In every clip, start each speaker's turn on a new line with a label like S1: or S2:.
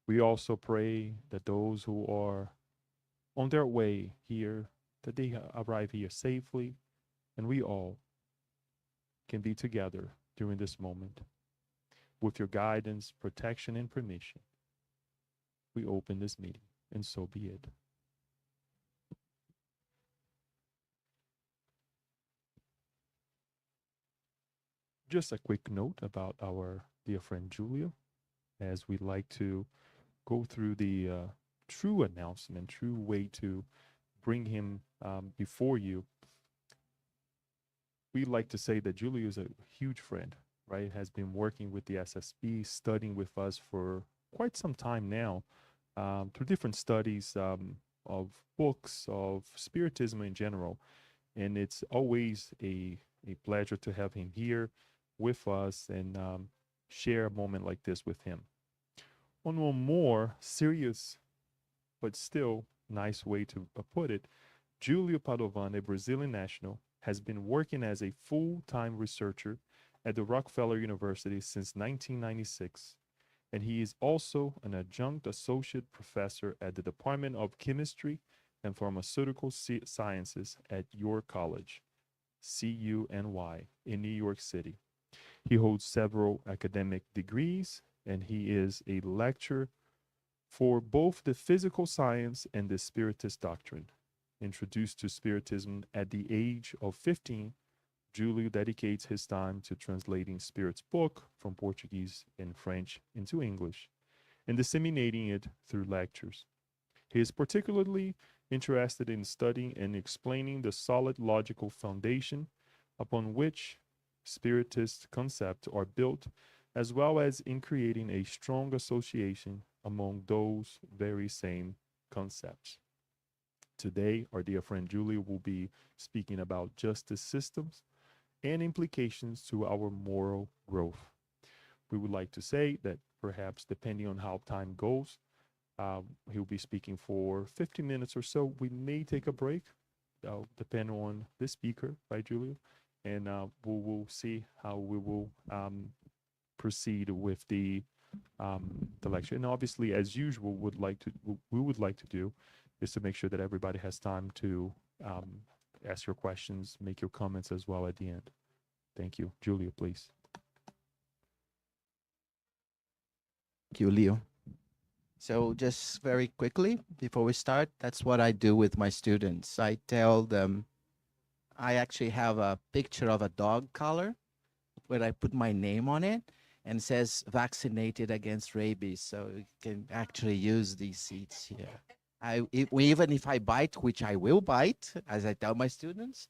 S1: We also pray that those who are on their way here, that they arrive here safely, and we all can be together during this moment. With your guidance, protection, and permission, we open this meeting, and so be it. Just a quick note about our dear friend Julio, as we like to go through the true announcement, true way to bring him before you. We like to say that Julio is a huge friend, right? Has been working with the SSB, studying with us for quite some time now, through different studies of books, of Spiritism in general. And it's always a pleasure to have him here with us and share a moment like this with him. On one more serious, but still nice way to put it, Julio Padovan, a Brazilian national, has been working as a full-time researcher at the Rockefeller University since 1996, and he is also an adjunct associate professor at the Department of Chemistry and Pharmaceutical Sciences at York College, CUNY, in New York City. He holds several academic degrees, and he is a lecturer for both the physical science and the Spiritist doctrine. Introduced to Spiritism at the age of 15, Julio dedicates his time to translating Spirit's book from Portuguese and French into English and disseminating it through lectures. He is particularly interested in studying and explaining the solid logical foundation upon which Spiritist concepts are built, as well as in creating a strong association among those very same concepts. Today, our dear friend Julio will be speaking about justice systems and implications to our moral growth. We would like to say that perhaps depending on how time goes, he'll be speaking for 50 minutes or so. We may take a break, depend on the speaker, right, Julio? And we'll see how we will proceed with the lecture. And obviously, as usual, we would like to do is to make sure that everybody has time to ask your questions, make your comments as well at the end. Thank you. Julia, please.
S2: Julio. So just very quickly, before we start, that's what I do with my students. I tell them, I actually have a picture of a dog collar where I put my name on it and says vaccinated against rabies. So you can actually use these seeds here. Even if I bite, which I will bite, as I tell my students,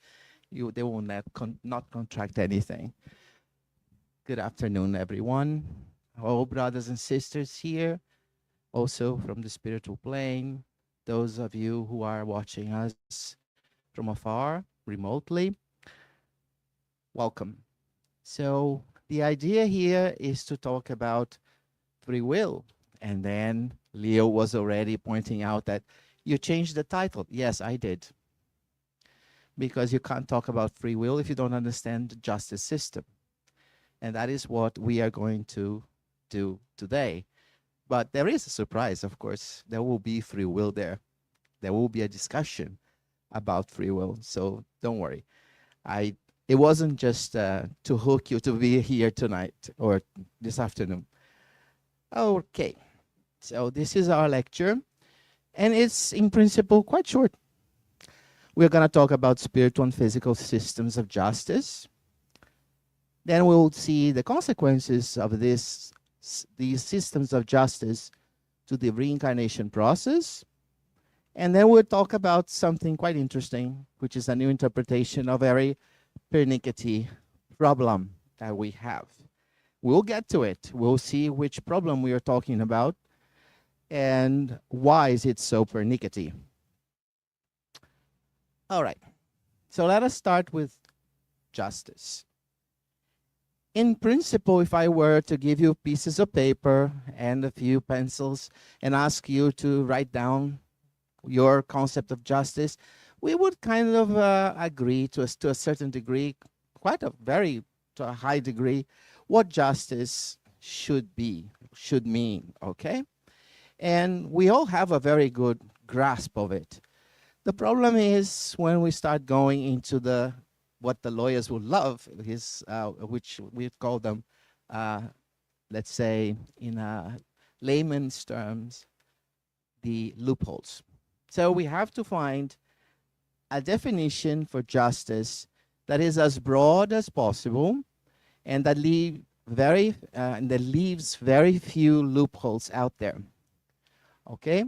S2: they will not contract anything. Good afternoon, everyone. All brothers and sisters here, also from the spiritual plane, those of you who are watching us from afar, remotely, welcome. So the idea here is to talk about free will. And then Leo was already pointing out that you changed the title. Yes, I did. Because you can't talk about free will if you don't understand the justice system. And that is what we are going to do today. But there is a surprise, of course. There will be free will there. There will be a discussion about free will. So don't worry. It wasn't just to hook you to be here tonight or this afternoon. Okay. So this is our lecture. And it's, in principle, quite short. We're going to talk about spiritual and physical systems of justice. Then we'll see the consequences of these systems of justice to the reincarnation process. And then we'll talk about something quite interesting, which is a new interpretation of very pernickety problem that we have. We'll get to it. We'll see which problem we are talking about and why is it so pernickety. All right. So let us start with justice. In principle, if I were to give you pieces of paper and a few pencils and ask you to write down your concept of justice, we would kind of agree to a certain degree, to a high degree, what justice should mean, okay? And we all have a very good grasp of it. The problem is when we start going into the what the lawyers would love, is which we call them, uh, let's say in layman's terms, the loopholes. So we have to find a definition for justice that is as broad as possible and that leaves very few loopholes out there. Okay?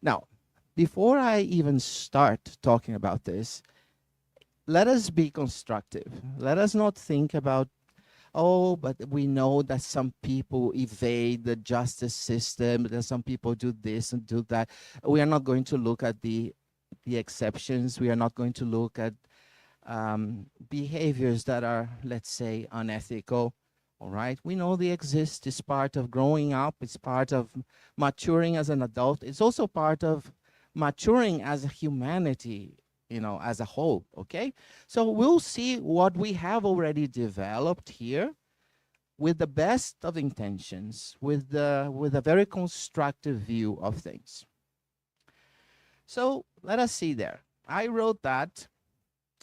S2: Now, before I even start talking about this, let us be constructive. Let us not think about, oh, but we know that some people evade the justice system, that some people do this and do that. We are not going to look at the exceptions. We are not going to look at behaviors that are, let's say, unethical. All right, we know they exist. It's part of growing up. It's part of maturing as an adult. It's also part of maturing as a humanity, as a whole. Okay, so we'll see what we have already developed here, with the best of intentions, with a very constructive view of things. So let us see there. I wrote that.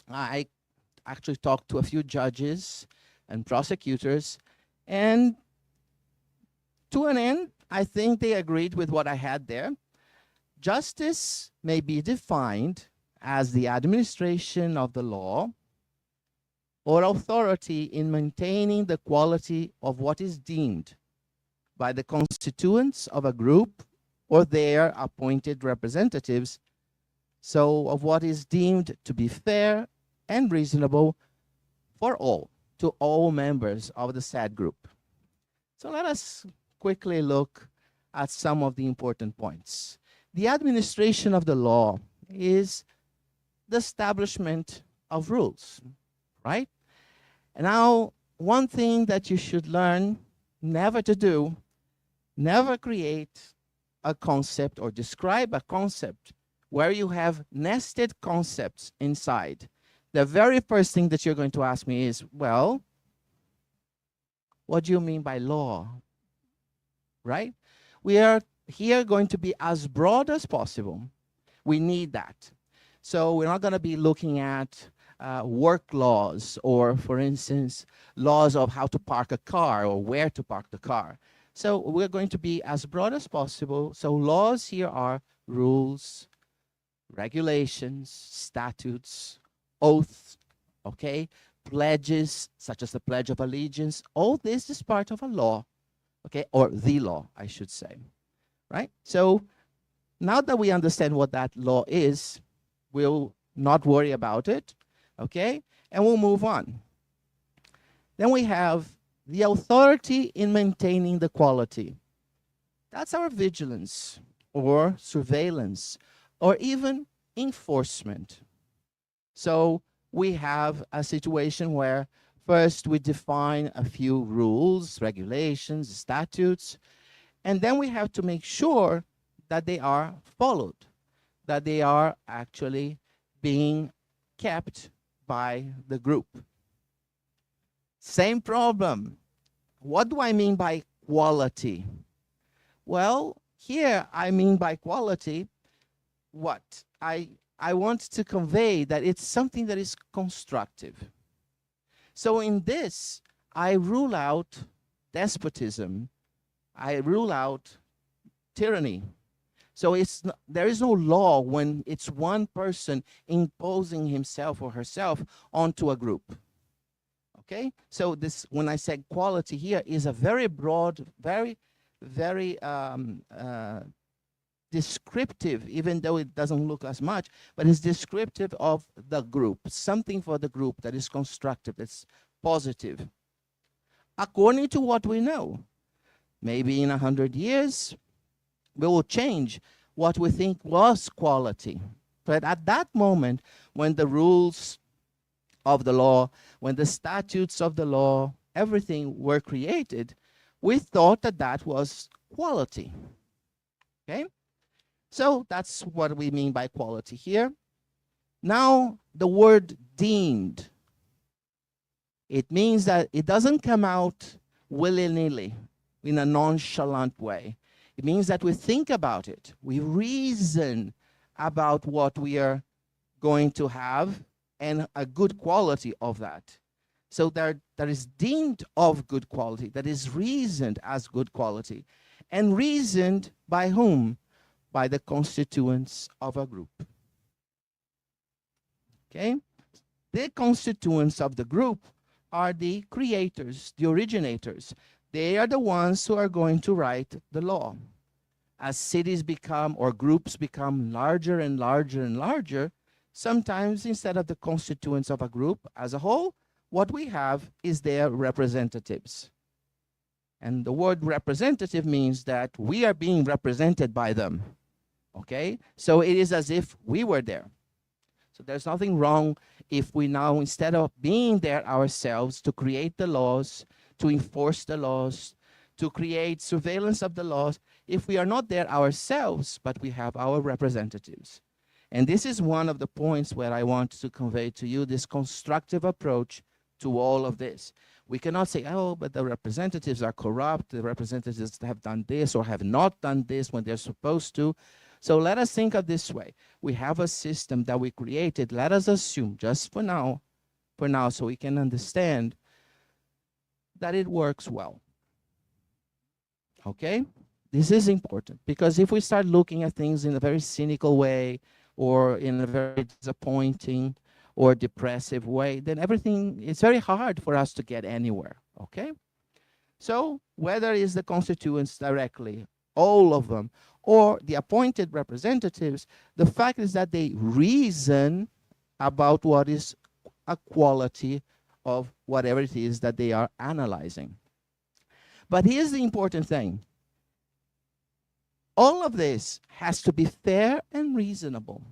S2: I actually talked to a few judges and prosecutors, and to an end, I think they agreed with what I had there. Justice may be defined as the administration of the law or authority in maintaining the quality of what is deemed by the constituents of a group or their appointed representatives, so of what is deemed to be fair and reasonable for all, to all members of the said group. So let us quickly look at some of the important points. The administration of the law is the establishment of rules, right? And now, one thing that you should learn never to do, never create a concept or describe a concept where you have nested concepts inside. The very first thing that you're going to ask me is, well, what do you mean by law? Right? We are here going to be as broad as possible. We need that. So we're not going to be looking at work laws or, for instance, laws of how to park a car or where to park the car. So we're going to be as broad as possible. So laws here are rules, regulations, statutes, oaths, okay, pledges, such as the Pledge of Allegiance. All this is part of a law, okay, or the law, I should say, right? So now that we understand what that law is, we'll not worry about it, okay, and we'll move on. Then we have the authority in maintaining the quality. That's our vigilance or surveillance or even enforcement. So we have a situation where first we define a few rules, regulations, statutes, and then we have to make sure that they are followed, that they are actually being kept by the group. Same problem. What do I mean by quality? Well, here I mean by quality what? I want to convey that it's something that is constructive. So in this, I rule out despotism. I rule out tyranny. So there is no law when it's one person imposing himself or herself onto a group. Okay? So this, when I say quality here, is a very broad, very descriptive, even though it doesn't look as much, but it's descriptive of the group, something for the group that is constructive, that's positive. According to what we know, maybe in 100 years, we will change what we think was quality. But at that moment, when the rules of the law, when the statutes of the law, everything were created, we thought that that was quality. Okay? So that's what we mean by quality here. Now, the word deemed. It means that it doesn't come out willy-nilly in a nonchalant way. It means that we think about it. We reason about what we are going to have and a good quality of that. So that is deemed of good quality, that is reasoned as good quality. And reasoned by whom? By the constituents of a group. Okay? The constituents of the group are the creators, the originators. They are the ones who are going to write the law. As cities become, or groups become larger and larger and larger, sometimes instead of the constituents of a group as a whole, what we have is their representatives. And the word representative means that we are being represented by them. Okay? So it is as if we were there. So there's nothing wrong if we now, instead of being there ourselves to create the laws, to enforce the laws, to create surveillance of the laws, if we are not there ourselves, but we have our representatives. And this is one of the points where I want to convey to you this constructive approach to all of this. We cannot say, oh, but the representatives are corrupt, the representatives have done this or have not done this when they're supposed to. So let us think of this way. We have a system that we created. Let us assume, just for now, so we can understand that it works well. Okay? This is important, because if we start looking at things in a very cynical way or in a very disappointing or depressive way, then it's very hard for us to get anywhere. Okay? So whether it's the constituents directly, all of them, or the appointed representatives, the fact is that they reason about what is a quality of whatever it is that they are analyzing. But here's the important thing. All of this has to be fair and reasonable.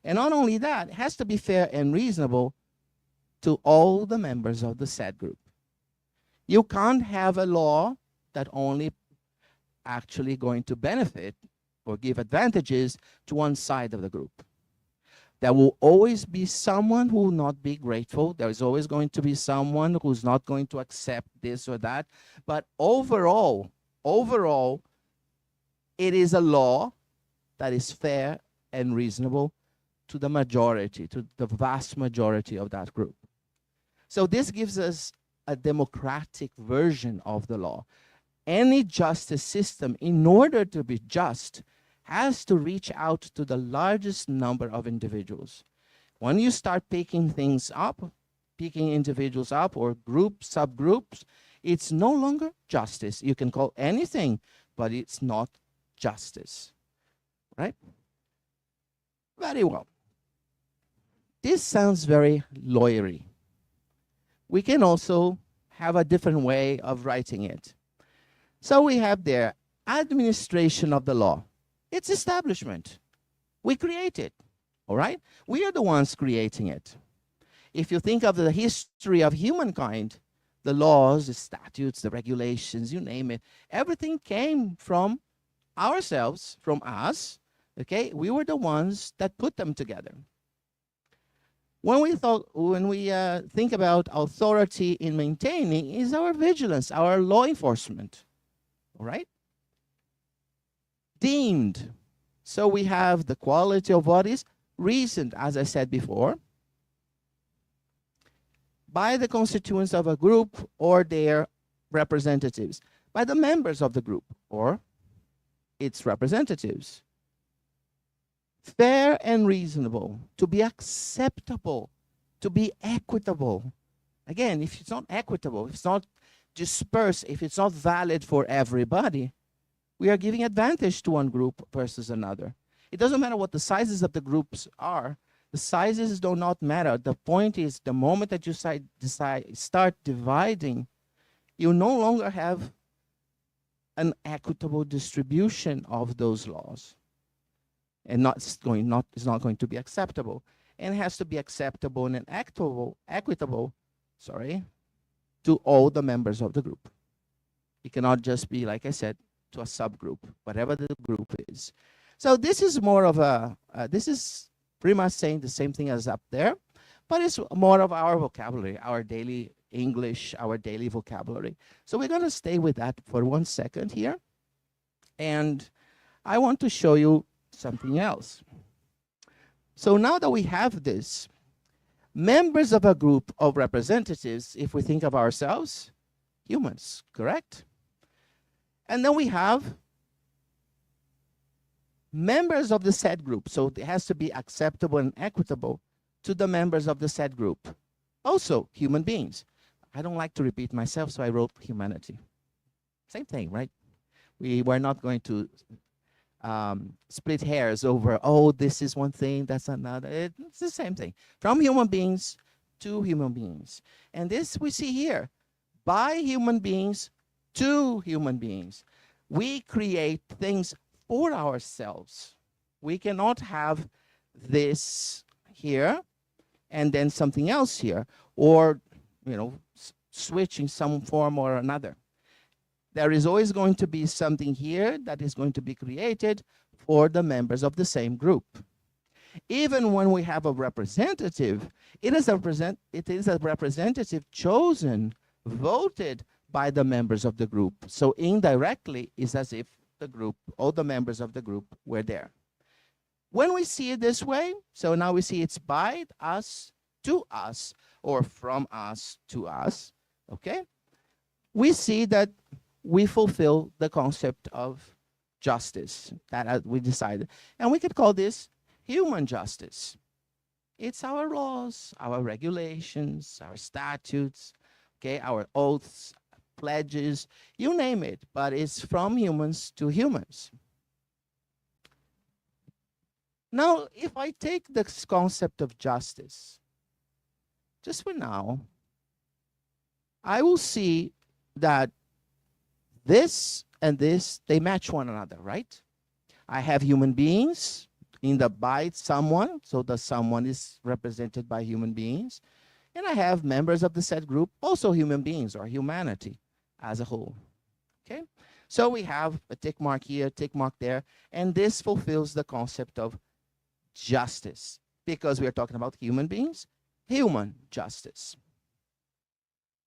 S2: And not only that, it has to be fair and reasonable to all the members of the said group. You can't have a law that only actually going to benefit or give advantages to one side of the group. There will always be someone who will not be grateful. There is always going to be someone who's not going to accept this or that. But overall, it is a law that is fair and reasonable to the majority, to the vast majority of that group. So this gives us a democratic version of the law. Any justice system, in order to be just, has to reach out to the largest number of individuals. When you start picking things up, picking individuals up or groups, subgroups, it's no longer justice. You can call anything, but it's not justice, right? Very well. This sounds very lawyery. We can also have a different way of writing it. So we have there administration of the law. It's establishment. We create it, all right? We are the ones creating it. If you think of the history of humankind, the laws, the statutes, the regulations, you name it, everything came from ourselves, from us, okay? We were the ones that put them together. When we think about authority in maintaining, is our vigilance, our law enforcement, all right? Deemed. So we have the quality of what is reasoned, as I said before, by the constituents of a group or their representatives, by the members of the group or its representatives. Fair and reasonable, to be acceptable, to be equitable. Again, if it's not equitable, if it's not dispersed, if it's not valid for everybody, we are giving advantage to one group versus another. It doesn't matter what the sizes of the groups are. The sizes do not matter. The point is, the moment that you start dividing, you no longer have an equitable distribution of those laws. And it's not going to be acceptable. And it has to be acceptable and equitable, to all the members of the group. It cannot just be, like I said, to a subgroup, whatever the group is. So this is more of this is pretty much saying the same thing as up there, but it's more of our vocabulary, our daily English, our daily vocabulary. So we're going to stay with that for 1 second here. And I want to show you something else. So now that we have this, members of a group of representatives, if we think of ourselves, humans, correct? And then we have members of the said group. So it has to be acceptable and equitable to the members of the said group. Also, human beings. I don't like to repeat myself, so I wrote humanity. Same thing, right? We were not going to split hairs over, oh, this is one thing, that's another. It's the same thing. From human beings to human beings. And this we see here. By human beings to human beings. We create things for ourselves. We cannot have this here and then something else here, or switch in some form or another. There is always going to be something here that is going to be created for the members of the same group. Even when we have a representative, it is a representative chosen, voted by the members of the group. So indirectly, it's as if the group, all the members of the group were there. When we see it this way, so now we see it's by us to us, or from us to us, okay? We see that we fulfill the concept of justice that we decided. And we could call this human justice. It's our laws, our regulations, our statutes, okay, our oaths, pledges, you name it, but it's from humans to humans. Now, if I take this concept of justice, just for now, I will see that this and this, they match one another, right? I have human beings in the by someone, so the someone is represented by human beings. And I have members of the said group, also human beings or humanity as a whole, okay? So we have a tick mark here, tick mark there, and this fulfills the concept of justice because we are talking about human beings, human justice.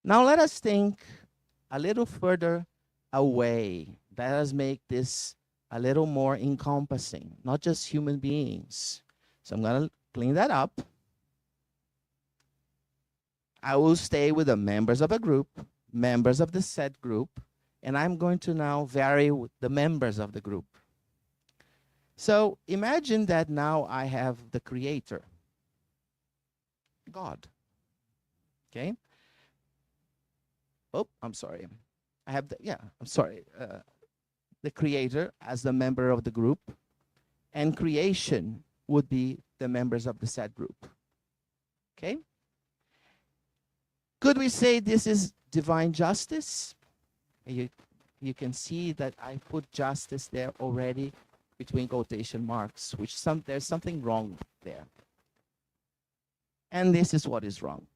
S2: Now let us think a little further away. Let us make this a little more encompassing, not just human beings. So I'm going to clean that up. I will stay with the members of a group, members of the said group, and I'm going to now vary with the members of the group. So imagine that now I have the creator, God, okay? Oh, I'm sorry. I have the creator as the member of the group, and creation would be the members of the said group, okay? Could we say this is divine justice? You can see that I put justice there already between quotation marks, which there's something wrong there. And this is what is wrong.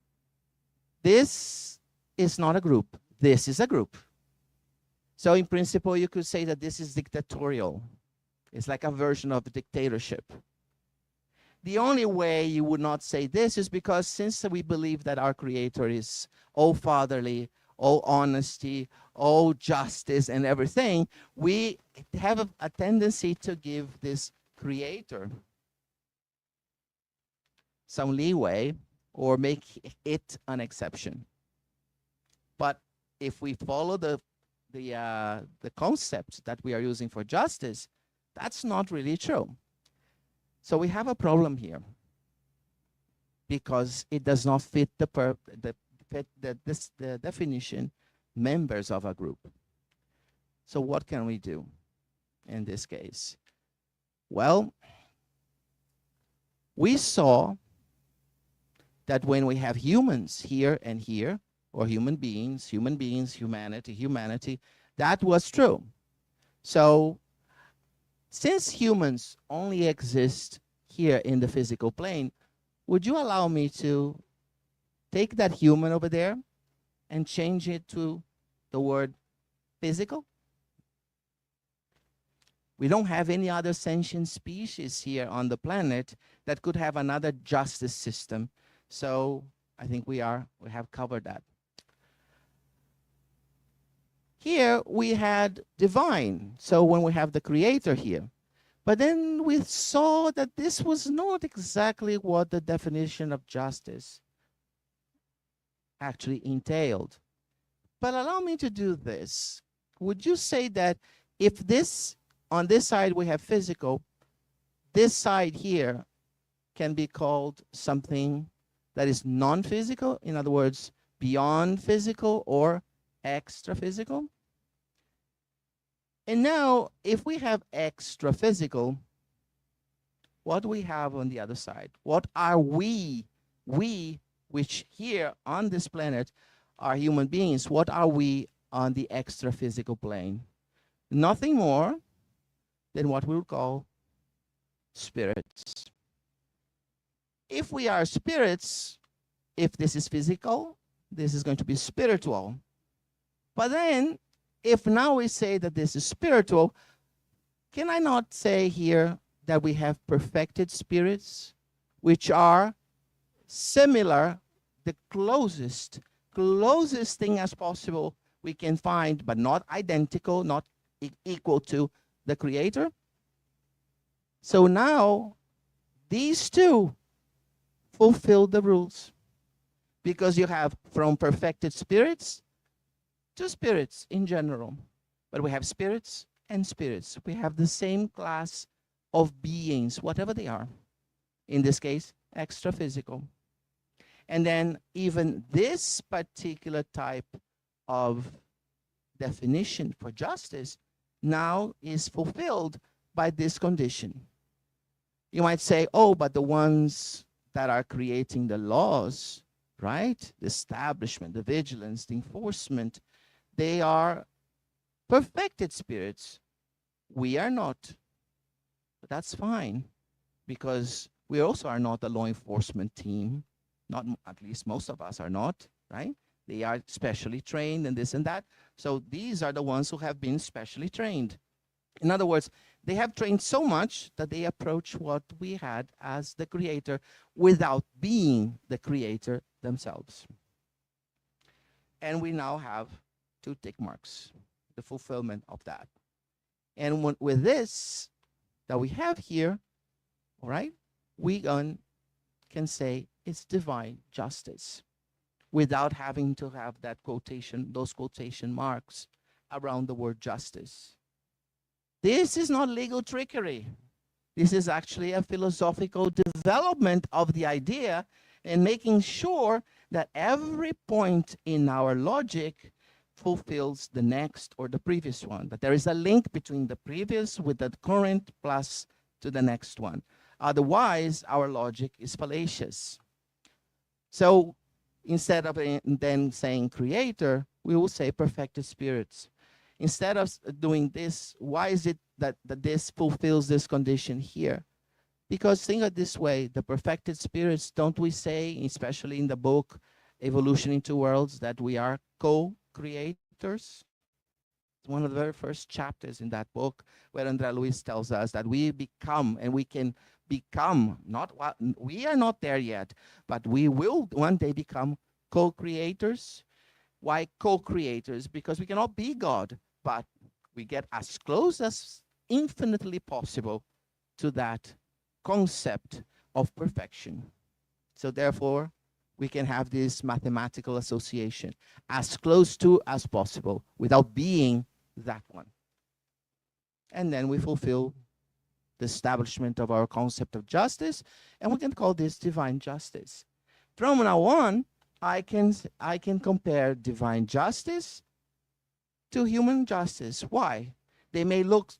S2: This is not a group. This is a group. So in principle, you could say that this is dictatorial. It's like a version of dictatorship. The only way you would not say this is because since we believe that our creator is all fatherly, all honesty, all justice and everything, we have a tendency to give this creator some leeway or make it an exception. But if we follow the concept that we are using for justice, that's not really true. So we have a problem here because it does not fit the definition, members of a group. So what can we do in this case? Well, we saw that when we have humans here and here, or human beings, humanity, that was true. So since humans only exist here in the physical plane, would you allow me to take that human over there and change it to the word physical? We don't have any other sentient species here on the planet that could have another justice system. So I think we have covered that. Here we had divine. So when we have the creator here, but then we saw that this was not exactly what the definition of justice actually entailed. But allow me to do this. Would you say that if this, on this side we have physical, this side here can be called something that is non-physical, in other words, beyond physical or extra physical? And now, if we have extra physical, what do we have on the other side? What are we, which here on this planet are human beings, what are we on the extra physical plane? Nothing more than what we would call spirits. If we are spirits, if this is physical, this is going to be spiritual. But then, if now we say that this is spiritual, can I not say here that we have perfected spirits, which are similar, the closest thing as possible we can find, but not identical, not equal to the Creator? So now, these two fulfill the rules, because you have from perfected spirits to spirits in general. But we have spirits and spirits. We have the same class of beings, whatever they are. In this case, extra physical. And then even this particular type of definition for justice now is fulfilled by this condition. You might say, oh, but the ones that are creating the laws, right? The establishment, the vigilance, the enforcement, they are perfected spirits. We are not. But that's fine, because we also are not a law enforcement team. Not, at least most of us are not, right? They are specially trained and this and that. So these are the ones who have been specially trained. In other words, they have trained so much that they approach what we had as the Creator without being the Creator themselves. And we now have 2 tick marks, the fulfillment of that. And with this that we have here, all right, we can say it's divine justice without having to have that quotation, those quotation marks around the word justice. This is not legal trickery. This is actually a philosophical development of the idea and making sure that every point in our logic fulfills the next or the previous one, that there is a link between the previous with the current plus to the next one. Otherwise, our logic is fallacious. So instead of then saying creator, we will say perfected spirits. Instead of doing this, why is it that this fulfills this condition here? Because think of it this way, the perfected spirits, don't we say, especially in the book Evolution in Two Worlds, that we are co-creators? It's one of the very first chapters in that book where André Luiz tells us that we become, and we can become, we are not there yet, but we will one day become co-creators. Why co-creators? Because we cannot be God, but we get as close as infinitely possible to that concept of perfection. So therefore, we can have this mathematical association as close to as possible without being that one. And then we fulfill the establishment of our concept of justice, and we can call this divine justice. From now on, I can compare divine justice to human justice. Why? They may look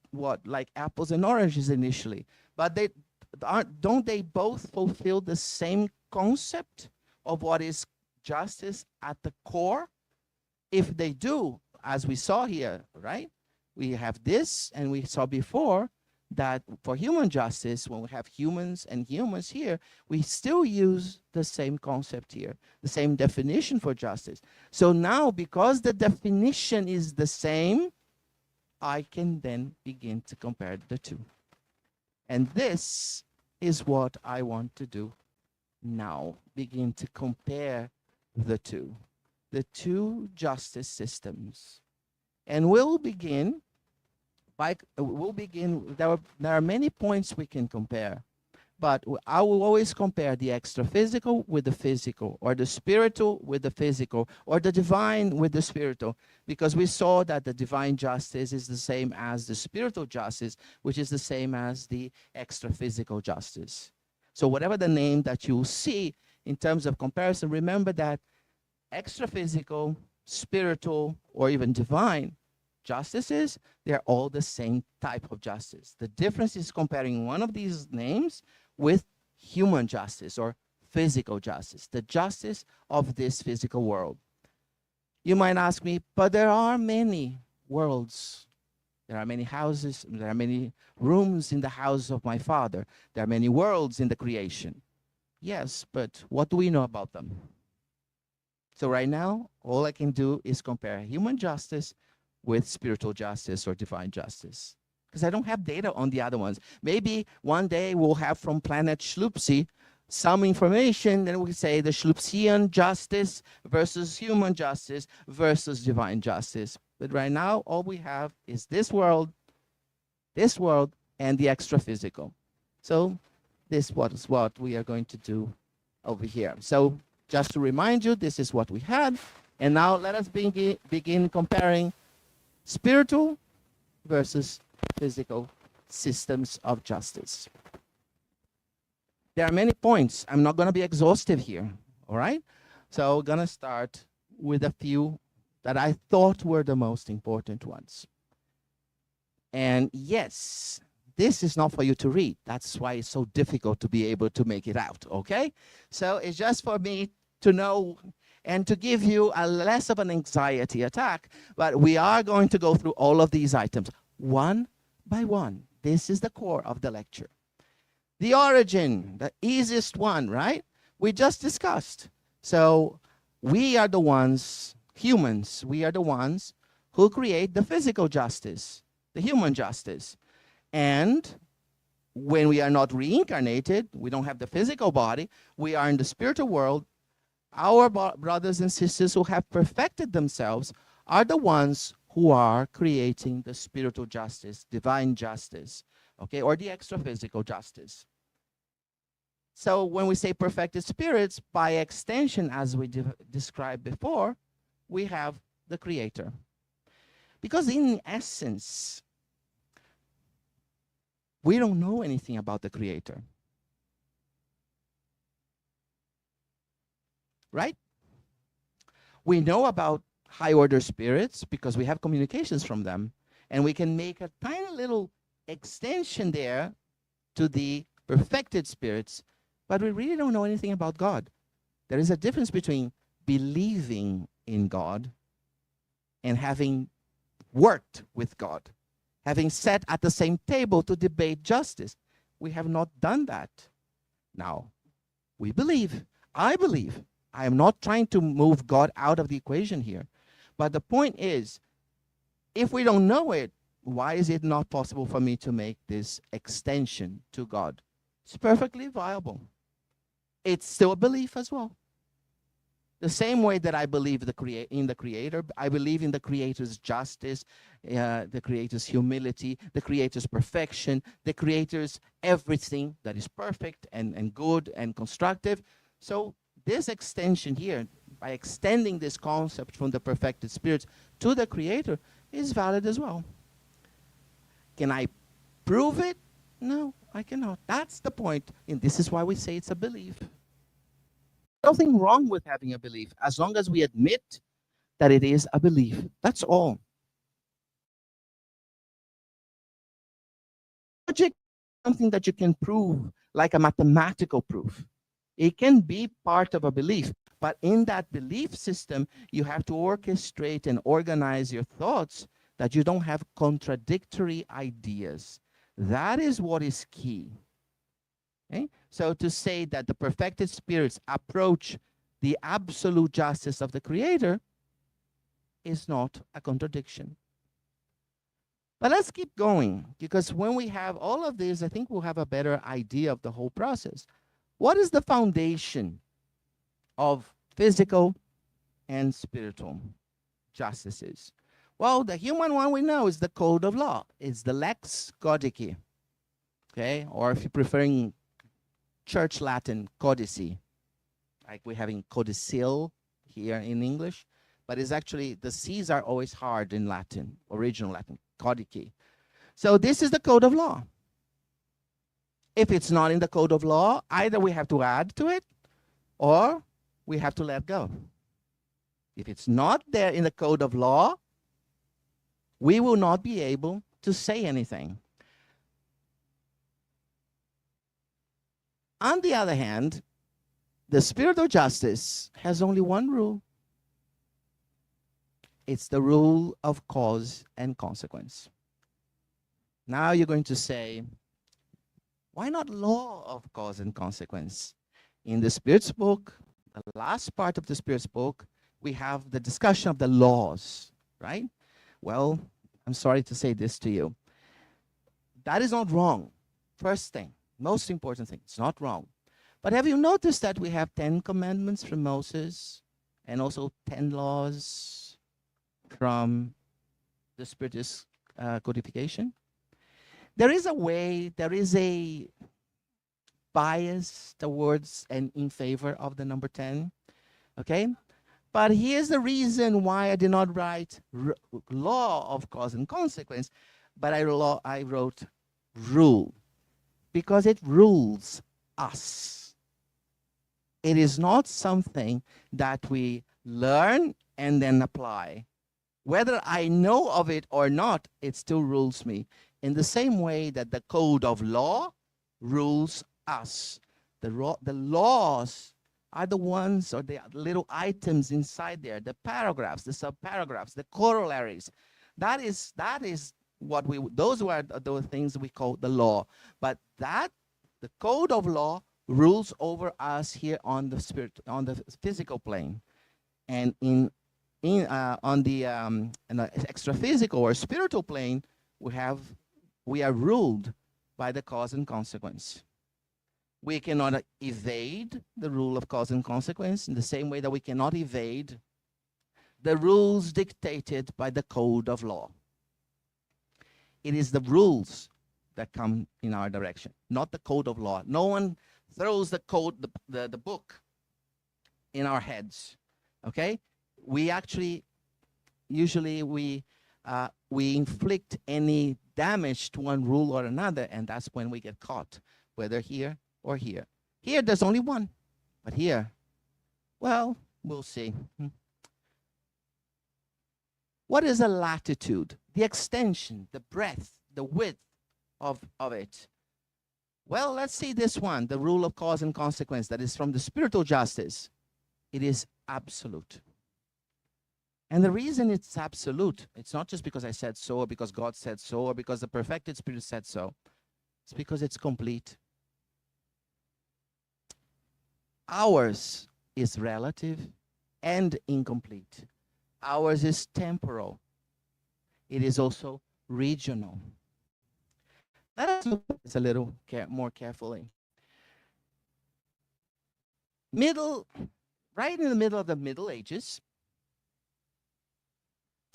S2: like apples and oranges initially, but don't they both fulfill the same concept of what is justice at the core? If they do, as we saw here, right? We have this, and we saw before that for human justice, when we have humans and humans here, we still use the same concept here, the same definition for justice. So now, because the definition is the same, I can then begin to compare the two. And this is what I want to do now, begin to compare the two justice systems. And we'll begin there are many points we can compare. But I will always compare the extra physical with the physical, or the spiritual with the physical, or the divine with the spiritual, because we saw that the divine justice is the same as the spiritual justice, which is the same as the extra physical justice. So whatever the name that you see in terms of comparison, remember that extra physical, spiritual, or even divine justices, they're all the same type of justice. The difference is comparing one of these names with human justice or physical justice, the justice of this physical world. You might ask me, but there are many worlds. There are many houses, there are many rooms in the house of my Father. There are many worlds in the creation. Yes, but what do we know about them? So right now, all I can do is compare human justice with spiritual justice or divine justice, because I don't have data on the other ones. Maybe one day we'll have from planet Schlupsi some information, then we say the Schlupsian justice versus human justice versus divine justice. But right now, all we have is this world, and the extra physical. So this is what we are going to do over here. So just to remind you, this is what we had. And now let us begin comparing spiritual versus physical systems of justice. There are many points. I'm not going to be exhaustive here, all right? So we're going to start with a few that I thought were the most important ones. And yes, this is not for you to read. That's why it's so difficult to be able to make it out, okay? So it's just for me to know and to give you a less of an anxiety attack. But we are going to go through all of these items one by one. This is the core of the lecture. The origin, the easiest one, right? We just discussed. So we are the ones, humans, we are the ones who create the physical justice, the human justice. And when we are not reincarnated, we don't have the physical body, we are in the spiritual world, our brothers and sisters who have perfected themselves are the ones who are creating the spiritual justice, divine justice, okay, or the extra physical justice. So when we say perfected spirits, by extension, as we described before, we have the Creator. Because in essence, we don't know anything about the Creator. Right? We know about high order spirits because we have communications from them, and we can make a tiny little extension there to the perfected spirits, but we really don't know anything about God. There is a difference between believing in God and having worked with God, having sat at the same table to debate justice. We have not done that. Now, we believe, I believe. I am not trying to move God out of the equation here. But the point is, if we don't know it, why is it not possible for me to make this extension to God? It's perfectly viable. It's still a belief as well. The same way that I believe in the Creator, I believe in the Creator's justice, the Creator's humility, the Creator's perfection, the Creator's everything that is perfect and good and constructive. So this extension here, by extending this concept from the perfected spirits to the Creator, is valid as well. Can I prove it? No, I cannot. That's the point. And this is why we say it's a belief. Nothing wrong with having a belief, as long as we admit that it is a belief. That's all. Logic is something that you can prove, like a mathematical proof. It can be part of a belief, but in that belief system, you have to orchestrate and organize your thoughts that you don't have contradictory ideas. That is what is key. Okay? So to say that the perfected spirits approach the absolute justice of the Creator is not a contradiction. But let's keep going, because when we have all of this, I think we'll have a better idea of the whole process. What is the foundation of physical and spiritual justices? Well, the human one we know is the code of law. It's the lex codici, okay? Or if you're preferring church Latin, codici, like we have in codicil here in English, but it's actually, the C's are always hard in Latin, original Latin, codici. So this is the code of law. If it's not in the code of law, either we have to add to it or we have to let go. If it's not there in the code of law, we will not be able to say anything. On the other hand, the spirit of justice has only one rule. It's the rule of cause and consequence. Now you're going to say, why not law of cause and consequence? In the Spirit's book, the last part of the Spirit's book, we have the discussion of the laws, right? Well, I'm sorry to say this to you. That is not wrong. First thing, most important thing, it's not wrong. But have you noticed that we have 10 commandments from Moses and also 10 laws from the Spiritist codification? There is a way, there is a bias towards and in favor of the number 10, okay? But here's the reason why I did not write law of cause and consequence, but I wrote rule, because it rules us. It is not something that we learn and then apply. Whether I know of it or not, it still rules me. In the same way that the code of law rules us. The laws are the ones, or the little items inside there, the paragraphs, the subparagraphs, the corollaries. That is what those were the things we call the law. But the code of law rules over us here on the physical plane, and on the extra physical or spiritual plane, we are ruled by the cause and consequence. We cannot evade the rule of cause and consequence in the same way that we cannot evade the rules dictated by the code of law. It is the rules that come in our direction, not the code of law. No one throws the code, the book in our heads, okay? We actually, usually we inflict any damage to one rule or another, and that's when we get caught, whether here or here. Here, there's only one, but here, well, we'll see. What is a latitude? The extension, the breadth, the width of it. Well, let's see this one, the rule of cause and consequence that is from the spiritual justice. It is absolute. And the reason it's absolute, it's not just because I said so, or because God said so, or because the perfected Spirit said so. It's because it's complete. Ours is relative and incomplete. Ours is temporal. It is also regional. Let us look at this a little more carefully. Right in the middle of the Middle Ages,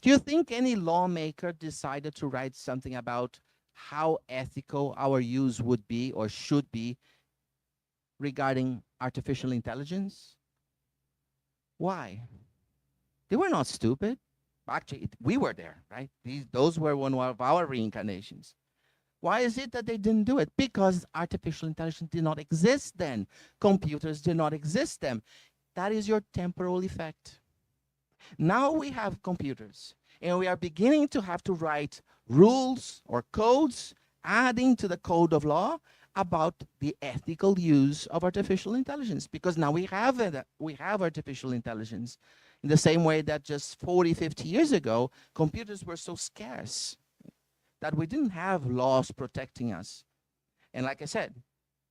S2: do you think any lawmaker decided to write something about how ethical our use would be or should be regarding artificial intelligence? Why? They were not stupid. Actually, we were there, right? Those were one of our reincarnations. Why is it that they didn't do it? Because artificial intelligence did not exist then. Computers did not exist then. That is your temporal effect. Now we have computers, and we are beginning to have to write rules or codes, adding to the code of law about the ethical use of artificial intelligence, because now we have it. We have artificial intelligence. In the same way that just 40, 50 years ago, computers were so scarce that we didn't have laws protecting us. And like I said,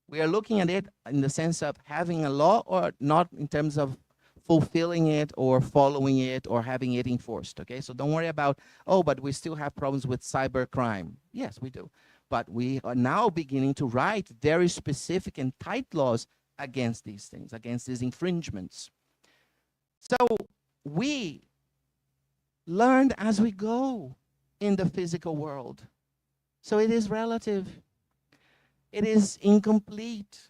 S2: we are looking at it in the sense of having a law or not in terms of fulfilling it or following it or having it enforced, okay? So don't worry about, oh, but we still have problems with cybercrime. Yes, we do. But we are now beginning to write very specific and tight laws against these things, against these infringements. So we learned as we go in the physical world. So it is relative. It is incomplete.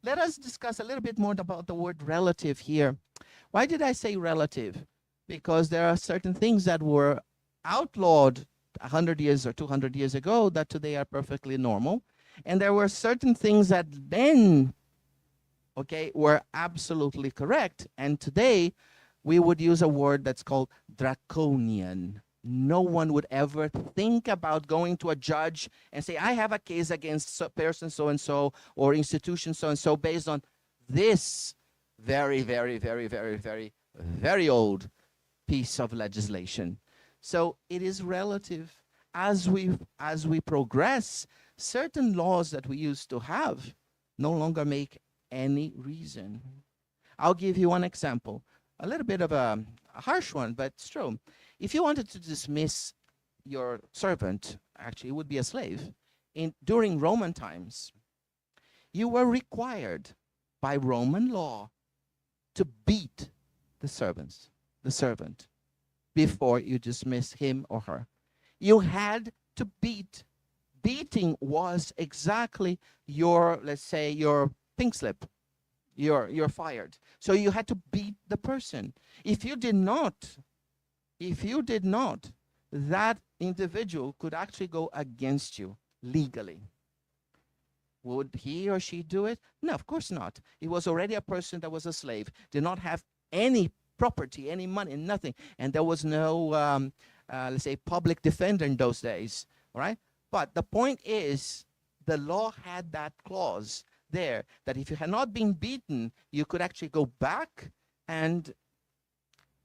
S2: Let us discuss a little bit more about the word relative here. Why did I say relative? Because there are certain things that were outlawed 100 years or 200 years ago that today are perfectly normal. And there were certain things that then, okay, were absolutely correct. And today, we would use a word that's called draconian. No one would ever think about going to a judge and say, I have a case against person so and so or institution so and so based on this very, very, very, very, very, very old piece of legislation. So it is relative. As we progress, certain laws that we used to have no longer make any reason. I'll give you one example, a little bit of a harsh one, but it's true. If you wanted to dismiss your servant, actually it would be a slave, during Roman times, you were required by Roman law to beat the servant, before you dismiss him or her. You had to beat. Beating was exactly your, let's say, your pink slip. You're fired. So you had to beat the person. If you did not, that individual could actually go against you legally. Would he or she do it? No, of course not. It was already a person that was a slave, did not have any property, any money, nothing. And there was no, let's say, public defender in those days, all right? But the point is, the law had that clause there, that if you had not been beaten, you could actually go back and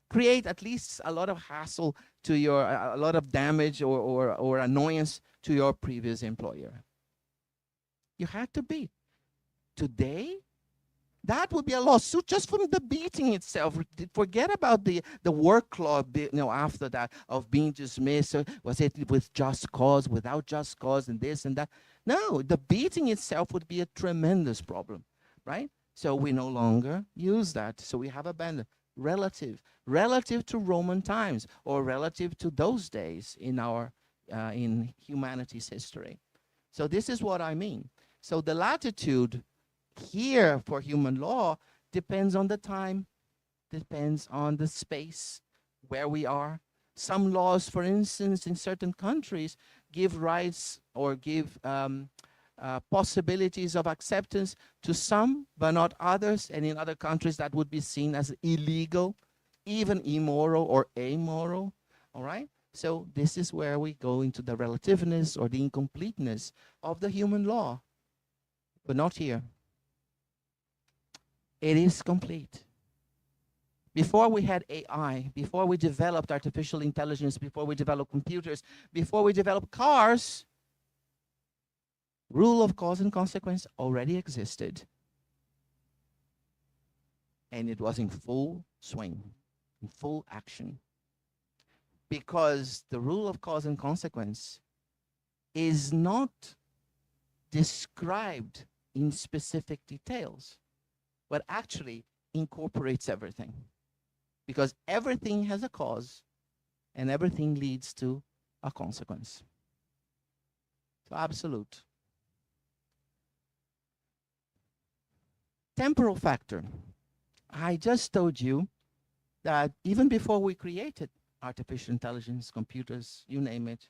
S2: create at least a lot of hassle to your, a lot of damage or annoyance to your previous employer. You had to beat. Today, that would be a lawsuit just from the beating itself. Forget about the work law, after that, of being dismissed. Was it with just cause, without just cause, and this and that? No, the beating itself would be a tremendous problem, right? So we no longer use that. So we have abandoned relative to Roman times, or relative to those days in our in humanity's history. So this is what I mean. So the latitude here for human law depends on the time, depends on the space where we are. Some laws, for instance, in certain countries, give rights or give possibilities of acceptance to some, but not others. And in other countries, that would be seen as illegal, even immoral or amoral. All right? So this is where we go into the relativeness or the incompleteness of the human law, but not here. It is complete. Before we had AI, before we developed artificial intelligence, before we developed computers, before we developed cars, rule of cause and consequence already existed. And it was in full swing, in full action. Because the rule of cause and consequence is not described in specific details, but actually incorporates everything. Because everything has a cause and everything leads to a consequence. So absolute. Temporal factor. I just told you that even before we created artificial intelligence, computers, you name it,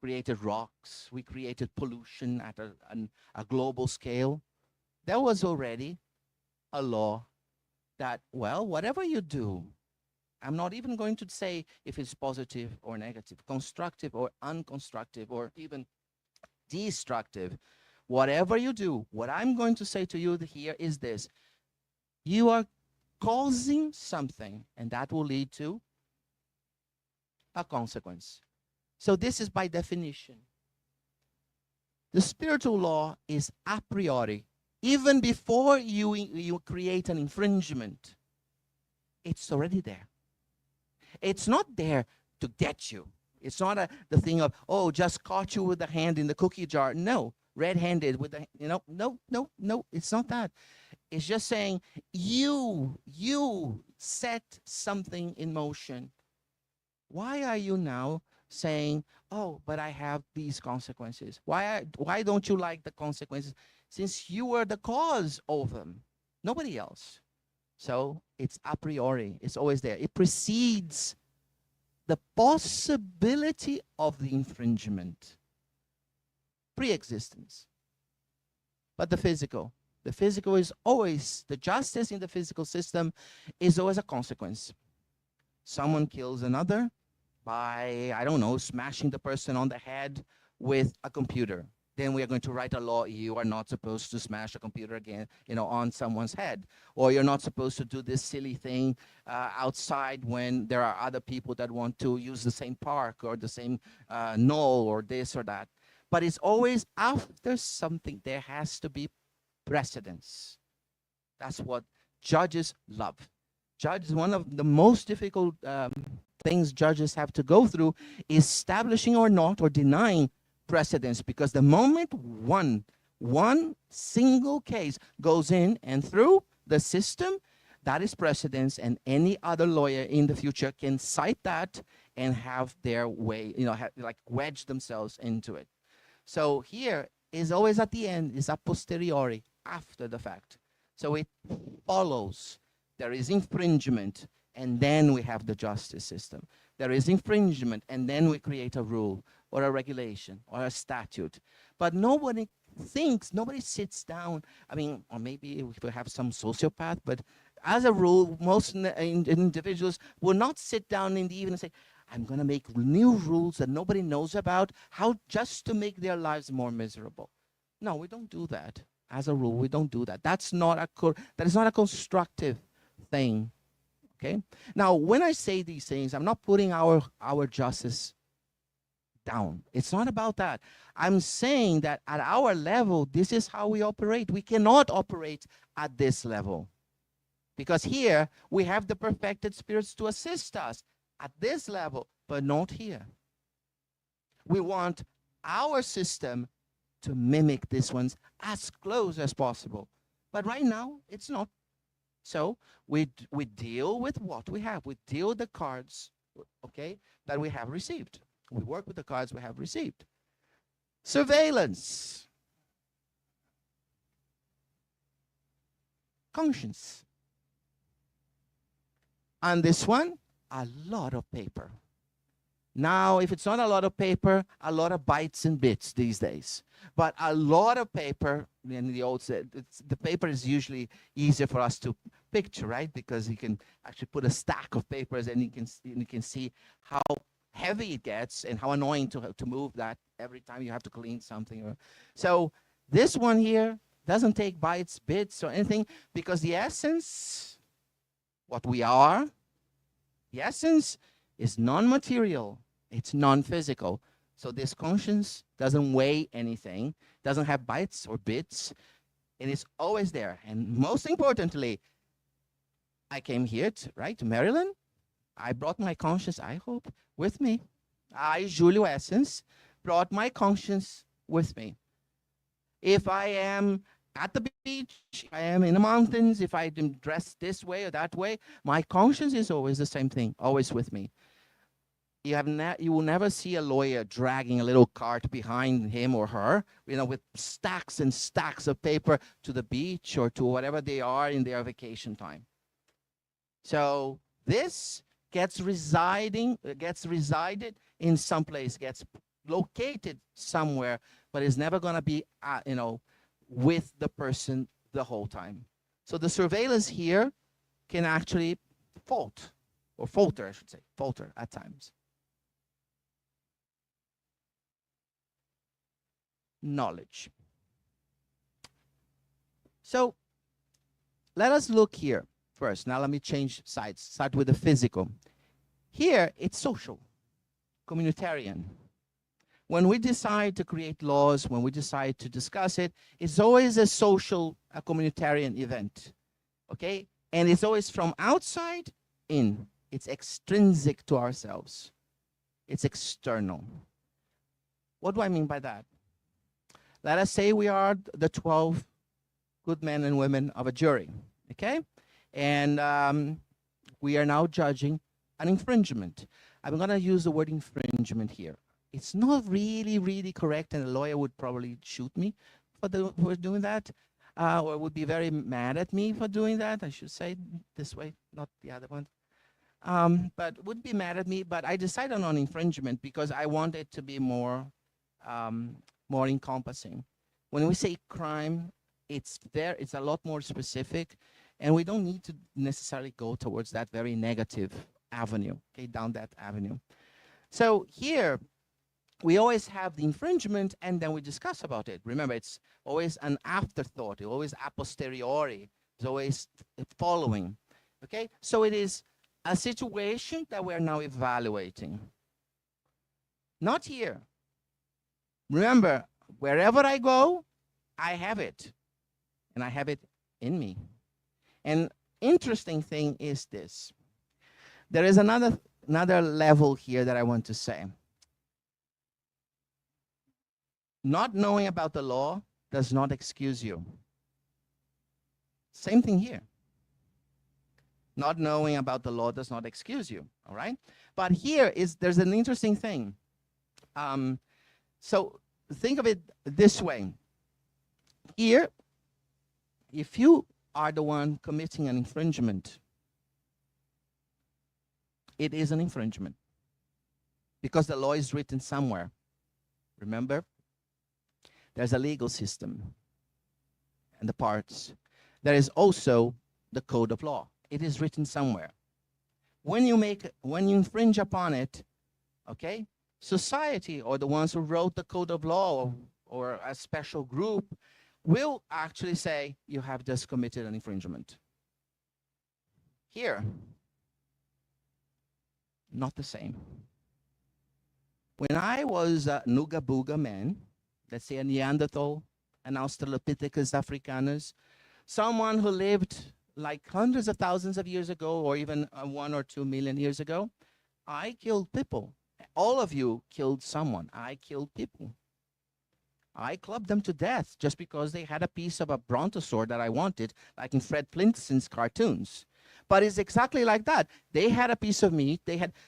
S2: created rocks, we created pollution at a global scale, there was already a law that, well, whatever you do, I'm not even going to say if it's positive or negative, constructive or unconstructive, or even destructive. Whatever you do, what I'm going to say to you here is this. You are causing something, and that will lead to a consequence. So this is by definition. The spiritual law is a priori. Even before you create an infringement, it's already there. It's not there to get you. It's not the thing of, oh, just caught you with the hand in the cookie jar. No, red-handed with the, no, it's not that. It's just saying you set something in motion Why are you now saying, oh, but I have these consequences? Why don't you like the consequences? Since you were the cause of them, nobody else. So it's a priori, it's always there. It precedes the possibility of the infringement, pre-existence. But the physical is always, the justice in the physical system is always a consequence. Someone kills another by, I don't know, smashing the person on the head with a computer. Then we are going to write a law, you are not supposed to smash a computer again, on someone's head. Or you're not supposed to do this silly thing outside when there are other people that want to use the same park or the same knoll or this or that. But it's always after something, there has to be precedence. That's what judges love. Judges, one of the most difficult things judges have to go through is establishing or not or denying precedence, because the moment one single case goes in and through the system, that is precedence, and any other lawyer in the future can cite that and have their way, like wedge themselves into it. So here is always at the end, is a posteriori, after the fact. So it follows. There is infringement, and then we have the justice system. There is infringement, and then we create a rule or a regulation or a statute. But nobody thinks, nobody sits down. I mean, or maybe we have some sociopath, but as a rule, most individuals will not sit down in the evening and say, I'm going to make new rules that nobody knows about, how just to make their lives more miserable. No, we don't do that. As a rule, we don't do that. That is not a constructive thing. Okay? Now, when I say these things, I'm not putting our justice down. It's not about that. I'm saying that at our level, this is how we operate. We cannot operate at this level, because here we have the perfected spirits to assist us at this level, but not here. We want our system to mimic this one's as close as possible. But right now, it's not. So we deal with what we have. We deal with the cards, okay, that we have received. We work with the cards we have received. Surveillance. Conscience. And this one, a lot of paper. Now, if it's not a lot of paper, a lot of bytes and bits these days. But a lot of paper, in the old set, the paper is usually easier for us to picture, right? Because you can actually put a stack of papers and you can see how heavy it gets and how annoying to move that every time you have to clean something. So this one here doesn't take bytes, bits, or anything, because the essence, what we are, the essence is non-material. It's non-physical. So this conscience doesn't weigh anything, doesn't have bytes or bits, and it's always there. And most importantly, I came here to Maryland. I brought my conscience, I hope, with me. I, Julio Essence, brought my conscience with me. If I am at the beach, if I am in the mountains, if I am dressed this way or that way, my conscience is always the same thing, always with me. You will never see a lawyer dragging a little cart behind him or her, with stacks and stacks of paper to the beach or to whatever they are in their vacation time. So this gets resided in some place, gets located somewhere, but is never going to be, with the person the whole time. So the surveillance here can actually falter, I should say, falter at times. Knowledge. So let us look here first. Now let me change sides. Start with the physical. Here it's social, communitarian. When we decide to create laws, when we decide to discuss it, it's always a social, a communitarian event. Okay? And it's always from outside in. It's extrinsic to ourselves. It's external. What do I mean by that? Let us say we are the 12 good men and women of a jury, okay? And we are now judging an infringement. I'm going to use the word infringement here. It's not really, really correct, and a lawyer would probably shoot me for doing that, or would be very mad at me for doing that. I should say this way, not the other one. But would be mad at me. But I decided on infringement because I want it to be more, more encompassing. When we say crime, it's a lot more specific, and we don't need to necessarily go towards that very negative avenue, okay, down that avenue. So here, we always have the infringement, and then we discuss about it. Remember, it's always an afterthought, it's always a posteriori, it's always following, okay? So it is a situation that we're now evaluating. Not here. Remember, wherever I go, I have it, and I have it in me. And interesting thing is this. There is another level here that I want to say. Not knowing about the law does not excuse you. Same thing here. Not knowing about the law does not excuse you, all right? But there's an interesting thing. So think of it this way. Here, if you are the one committing an infringement, it is an infringement because the law is written somewhere. Remember? There's a legal system and the parts. There is also the code of law. It is written somewhere. When you infringe upon it, okay, society or the ones who wrote the code of law or a special group will actually say you have just committed an infringement. Here, not the same. When I was a Nuga Booga man, let's say a Neanderthal, an Australopithecus africanus, someone who lived like hundreds of thousands of years ago, or even 1 or 2 million years ago, I killed people. All of you killed someone. I killed people. I clubbed them to death just because they had a piece of a brontosaur that I wanted, like in Fred Flintstone's cartoons. But it's exactly like that. They had a piece of meat.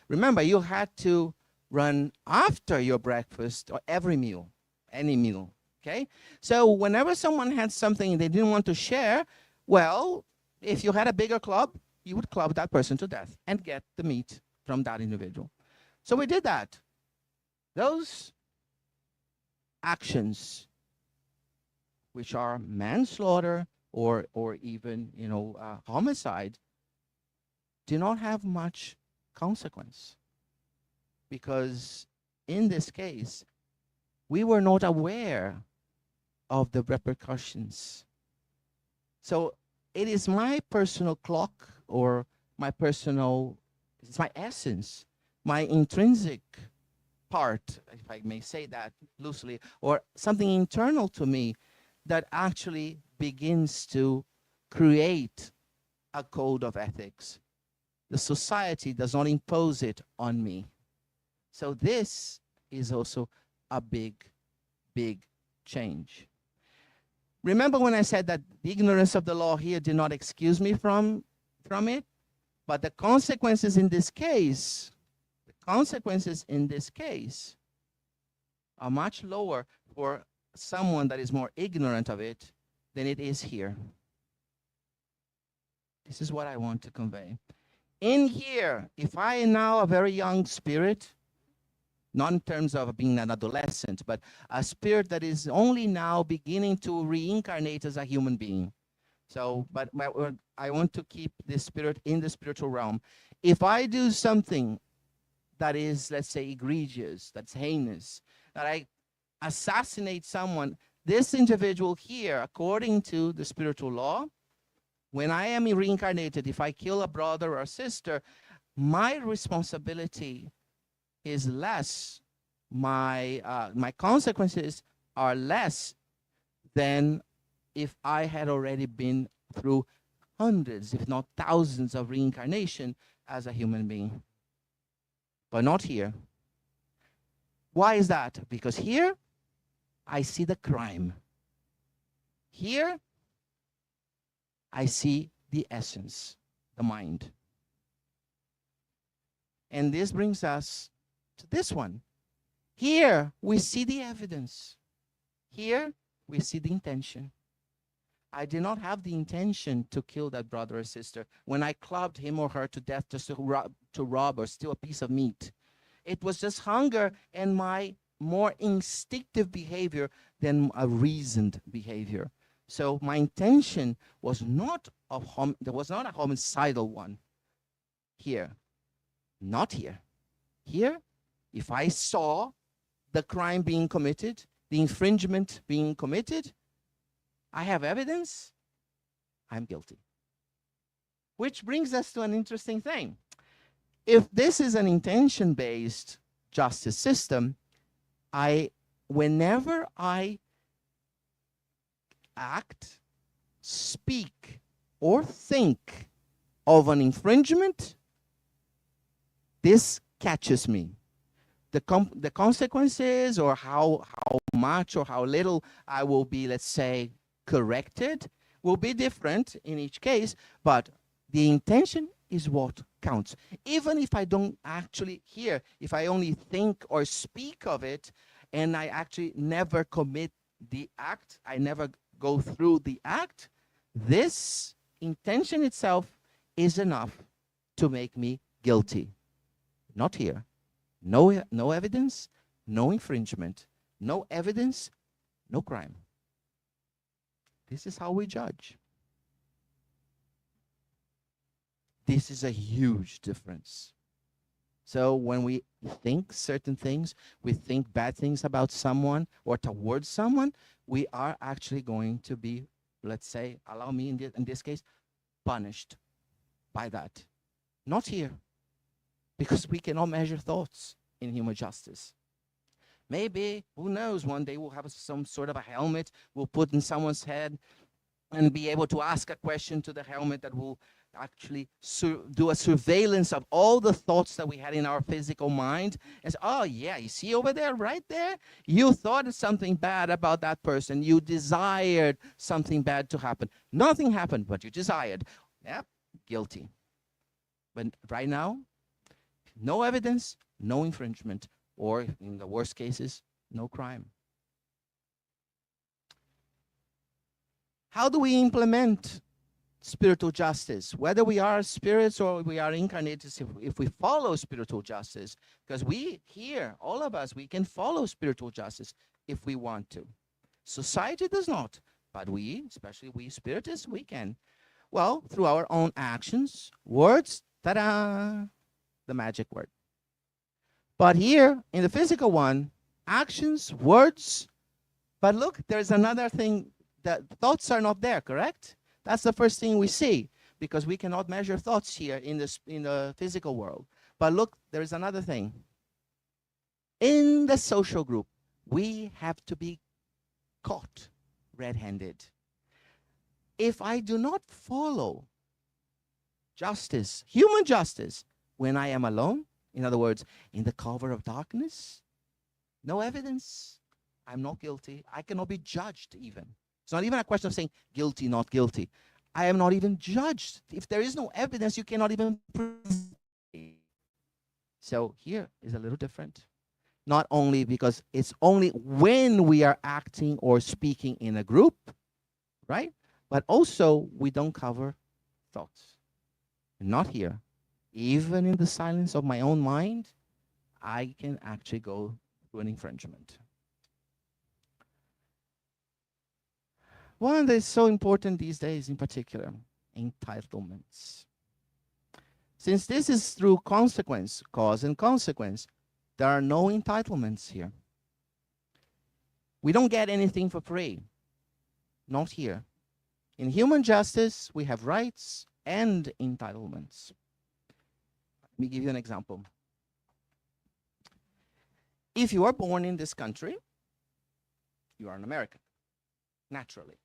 S2: Remember, you had to run after your breakfast or every meal, any meal, okay? So whenever someone had something they didn't want to share, well, if you had a bigger club, you would club that person to death and get the meat from that individual. So we did that. Those actions, which are manslaughter or even homicide, do not have much consequence, because in this case we were not aware of the repercussions. So it is my personal clock, or it's my essence, my intrinsic part, if I may say that loosely, or something internal to me that actually begins to create a code of ethics. The society does not impose it on me. So this is also a big, big change. Remember when I said that the ignorance of the law here did not excuse me from it? But the consequences in this case, are much lower for someone that is more ignorant of it than it is here. This is what I want to convey. In here, if I am now a very young spirit, not in terms of being an adolescent, but a spirit that is only now beginning to reincarnate as a human being. So, but I want to keep this spirit in the spiritual realm. If I do something that is, let's say, egregious, that's heinous, that I assassinate someone, this individual here, according to the spiritual law, when I am reincarnated, if I kill a brother or a sister, my responsibility is less. My consequences are less than if I had already been through hundreds, if not thousands, of reincarnation as a human being. But not here. Why is that? Because here, I see the crime. Here, I see the essence, the mind. And this brings us to this one. Here, we see the evidence. Here, we see the intention. I did not have the intention to kill that brother or sister when I clubbed him or her to death just to rob or steal a piece of meat. It was just hunger and my more instinctive behavior than a reasoned behavior. So my intention was not there was not a homicidal one here. Not here. Here, if I saw the crime being committed, the infringement being committed, I have evidence, I'm guilty. Which brings us to an interesting thing. If this is an intention-based justice system, whenever I act, speak, or think of an infringement, this catches me. The consequences or how much or how little I will be, let's say, corrected will be different in each case, but the intention is what counts. Even if I don't actually hear, if I only think or speak of it, and I actually never commit the act, I never go through the act, this intention itself is enough to make me guilty. Not here. No evidence, no infringement. No evidence, no crime. This is how we judge. This is a huge difference. So when we think certain things, we think bad things about someone or towards someone, we are actually going to be, let's say, allow me in this case, punished by that. Not here, because we cannot measure thoughts in human justice. Maybe, who knows, one day we'll have some sort of a helmet we'll put in someone's head and be able to ask a question to the helmet that will actually do a surveillance of all the thoughts that we had in our physical mind and say, oh yeah, you see over there, right there, you thought something bad about that person, you desired something bad to happen. Nothing happened, but you desired. Yeah, guilty. But right now, no evidence, no infringement, or in the worst cases, no crime. How do we implement spiritual justice? Whether we are spirits or we are incarnated, if we follow spiritual justice, because we here, all of us, we can follow spiritual justice if we want to. Society does not, but we, especially we spiritists, we can. Well, through our own actions, words, ta-da, the magic word. But here, in the physical one, actions, words, but look, there's another thing, that thoughts are not there, correct? That's the first thing we see, because we cannot measure thoughts here in the physical world. But look, there's another thing. In the social group, we have to be caught red-handed. If I do not follow justice, human justice, when I am alone, in other words, in the cover of darkness, no evidence, I'm not guilty. I cannot be judged even. It's not even a question of saying guilty, not guilty. I am not even judged. If there is no evidence, you cannot even prove. So here is a little different. Not only because it's only when we are acting or speaking in a group, right? But also we don't cover thoughts. Not here. Even in the silence of my own mind, I can actually go through an infringement. One that is so important these days in particular, entitlements. Since this is through consequence, cause and consequence, there are no entitlements here. We don't get anything for free. Not here. In human justice, we have rights and entitlements. Let me give you an example. If you are born in this country, you are an American, naturally.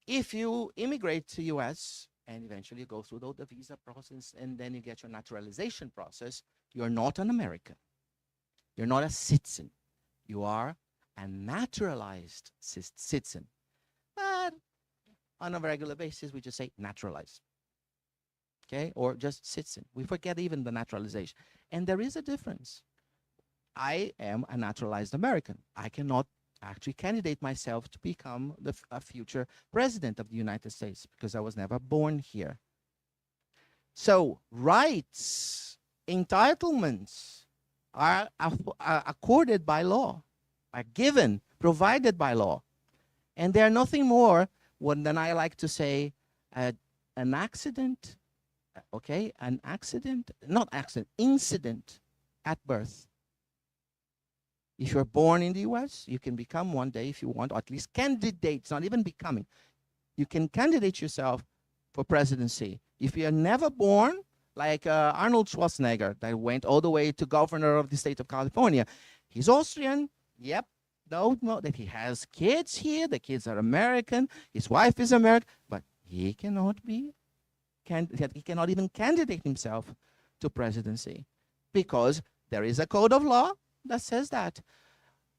S2: If you immigrate to US and eventually go through the visa process and then you get your naturalization process, you're not an American. You're not a citizen. You are a naturalized citizen. But on a regular basis, we just say naturalized. okay, or just citizen. We forget even the naturalization. And there is a difference. I am a naturalized American. I cannot actually candidate myself to become a future president of the United States because I was never born here. So rights, entitlements are accorded by law, are given, provided by law. And they're nothing more than I like to say, an accident, okay, an accident, not accident, incident at birth. If you're born in the US, you can become one day if you want, or at least candidate, not even becoming. You can candidate yourself for presidency. If you're never born, like Arnold Schwarzenegger, that went all the way to governor of the state of California. He's Austrian, yep, no, that he has kids here, the kids are American, his wife is American, but he cannot be, he cannot even candidate himself to presidency because there is a code of law that says that.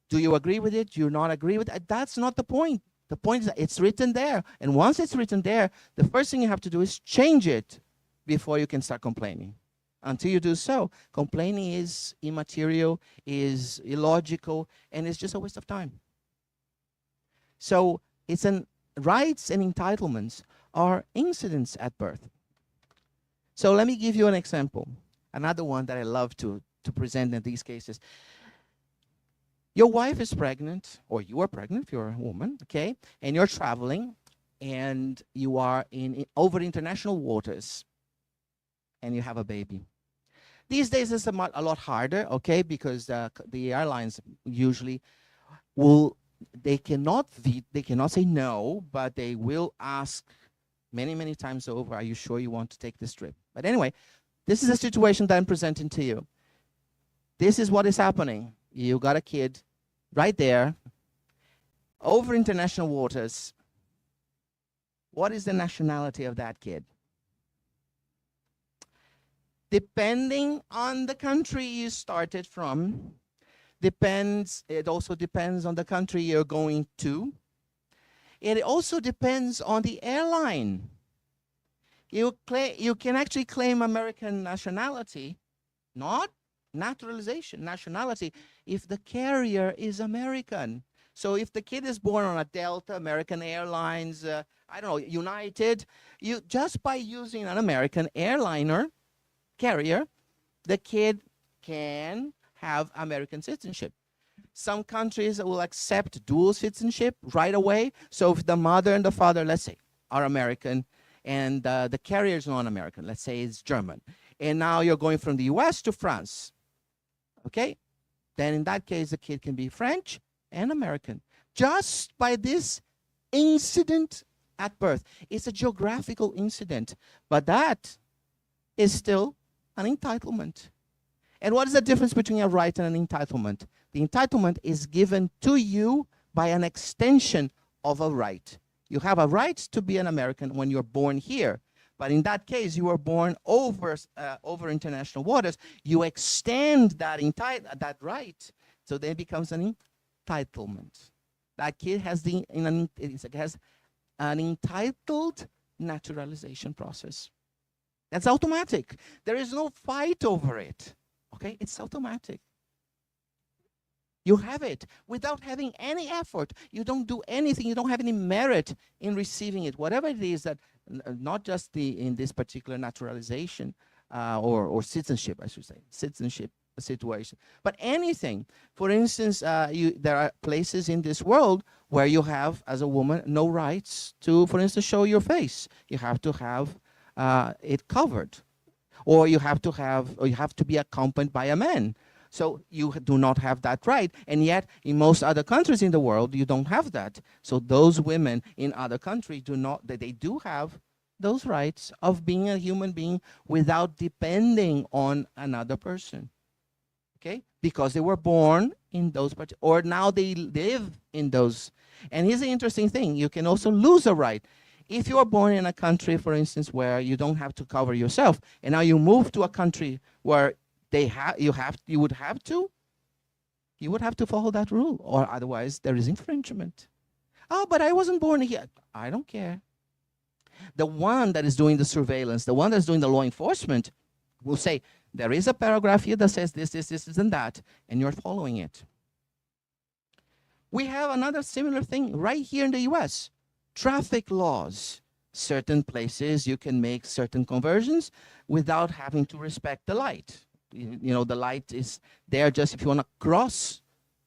S2: Do you agree with it? Do you not agree with it? That's not the point. The point is that it's written there. And once it's written there, the first thing you have to do is change it before you can start complaining. Until you do so, complaining is immaterial, is illogical, and it's just a waste of time. So it's rights and entitlements are incidents at birth. So let me give you an example. Another one that I love to present in these cases. Your wife is pregnant, or you are pregnant if you're a woman, okay? And you're traveling, and you are over international waters, and you have a baby. These days it's a lot harder, okay? Because the airlines usually they cannot say no, but they will ask many times over, are you sure you want to take this trip? But anyway, this is a situation that I'm presenting to you. This is what is happening. You got a kid right there over international waters. What is the nationality of that kid? Depending on the country you started from, it also depends on the country you're going to. It also depends on the airline. You can actually claim American nationality, not naturalization, nationality, if the carrier is American. So if the kid is born on a Delta, American Airlines, I don't know, United, just by using an American airliner carrier, the kid can have American citizenship. Some countries will accept dual citizenship right away. So if the mother and the father, let's say, are American, and the carrier is non-American, let's say it's German, and now you're going from the US to France, okay? Then in that case, the kid can be French and American, just by this incident at birth. It's a geographical incident, but that is still an entitlement. And what is the difference between a right and an entitlement? The entitlement is given to you by an extension of a right. You have a right to be an American when you're born here. But in that case, you were born over international waters. You extend that right, so then it becomes an entitlement. That kid has an entitled naturalization process. That's automatic. There is no fight over it. Okay, it's automatic. You have it without having any effort. You don't do anything. You don't have any merit in receiving it. Whatever it is that, not just in this particular naturalization or citizenship, I should say, citizenship situation, but anything. For instance, there are places in this world where you have, as a woman, no rights to, for instance, show your face. You have to have it covered, or you have to be accompanied by a man. So you do not have that right, and yet in most other countries in the world you don't have that. So those women in other countries they do have those rights of being a human being without depending on another person. Okay, because they were born in those or now they live in those. And here's the interesting thing: you can also lose a right. If you are born in a country, for instance, where you don't have to cover yourself, and now you move to a country where you would have to follow that rule, or otherwise there is infringement. Oh, but I wasn't born here. I don't care. The one that is doing the surveillance, the one that's doing the law enforcement, will say, there is a paragraph here that says this, and that, and you're following it. We have another similar thing right here in the US. Traffic laws. Certain places you can make certain conversions without having to respect the light. You know, the light is there just if you want to cross,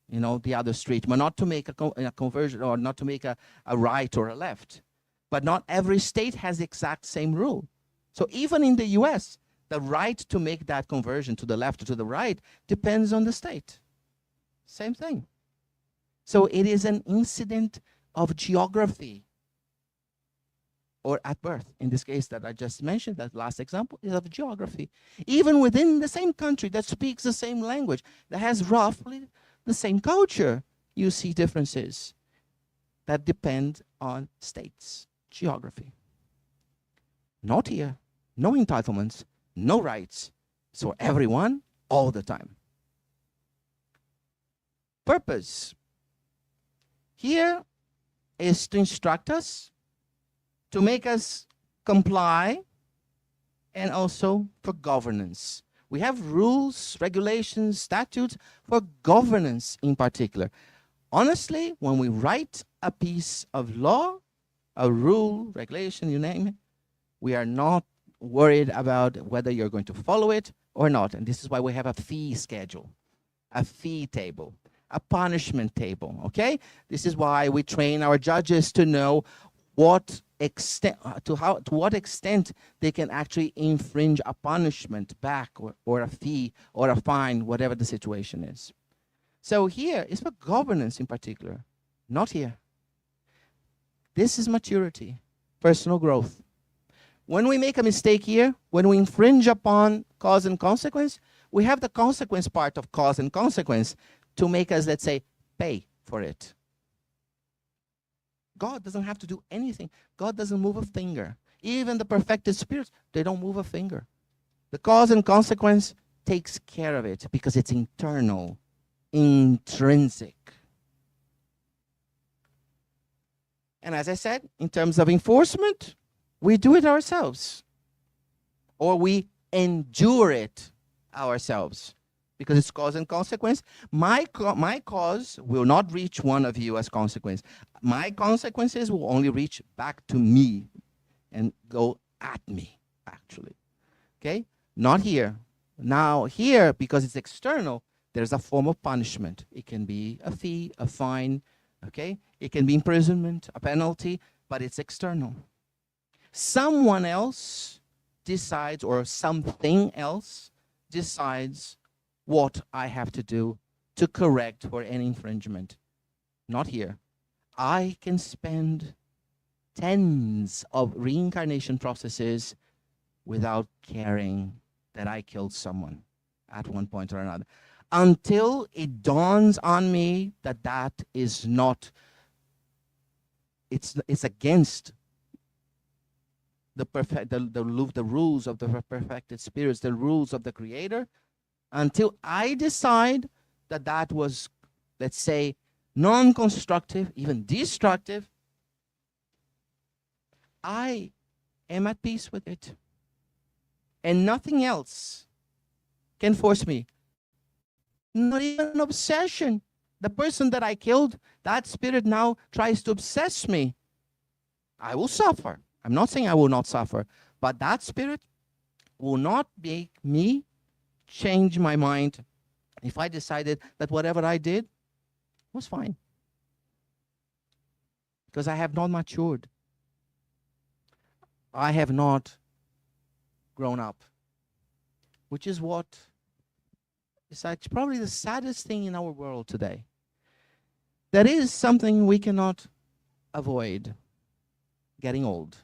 S2: you know, the other street, but not to make a conversion, or not to make a right or a left. But not every state has the exact same rule. So even in the US, the right to make that conversion to the left or to the right depends on the state. Same thing. So it is an incident of geography, or at birth. In this case that I just mentioned, that last example is of geography. Even within the same country that speaks the same language, that has roughly the same culture, you see differences that depend on states, geography. Not here, no entitlements, no rights. It's for everyone, all the time. Purpose. Here is to instruct us, to make us comply, and also for governance. We have rules, regulations, statutes for governance in particular. Honestly, when we write a piece of law, a rule, regulation, you name it, we are not worried about whether you're going to follow it or not. And this is why we have a fee schedule, a fee table, a punishment table, okay? This is why we train our judges to know what extent, to what extent they can actually infringe a punishment back, or a fee or a fine, whatever the situation is. So here is for governance in particular, not here. This is maturity, personal growth. When we make a mistake here, when we infringe upon cause and consequence, we have the consequence part of cause and consequence to make us, let's say, pay for it. God doesn't have to do anything. God doesn't move a finger. Even the perfected spirits, they don't move a finger. The cause and consequence takes care of it because it's internal, intrinsic. And as I said, in terms of enforcement, we do it ourselves, or we endure it ourselves, because it's cause and consequence. My cause will not reach one of you as consequence. My consequences will only reach back to me and go at me, actually. Okay? Not here. Now here, because it's external, there's a form of punishment. It can be a fee, a fine, okay? It can be imprisonment, a penalty, but it's external. Someone else decides, or something else decides what I have to do to correct for any infringement. Not here. I can spend tens of reincarnation processes without caring that I killed someone at one point or another, until it dawns on me that that is not, it's against the rules of the perfected spirits, the rules of the Creator. Until I decide that that was, let's say, non-constructive, even destructive, I am at peace with it. And nothing else can force me. Not even an obsession. The person that I killed, that spirit now tries to obsess me. I will suffer. I'm not saying I will not suffer, but that spirit will not make me change my mind if I decided that whatever I did was fine. Because I have not matured. I have not grown up. Which is what is actually probably the saddest thing in our world today. That is something we cannot avoid. Getting old.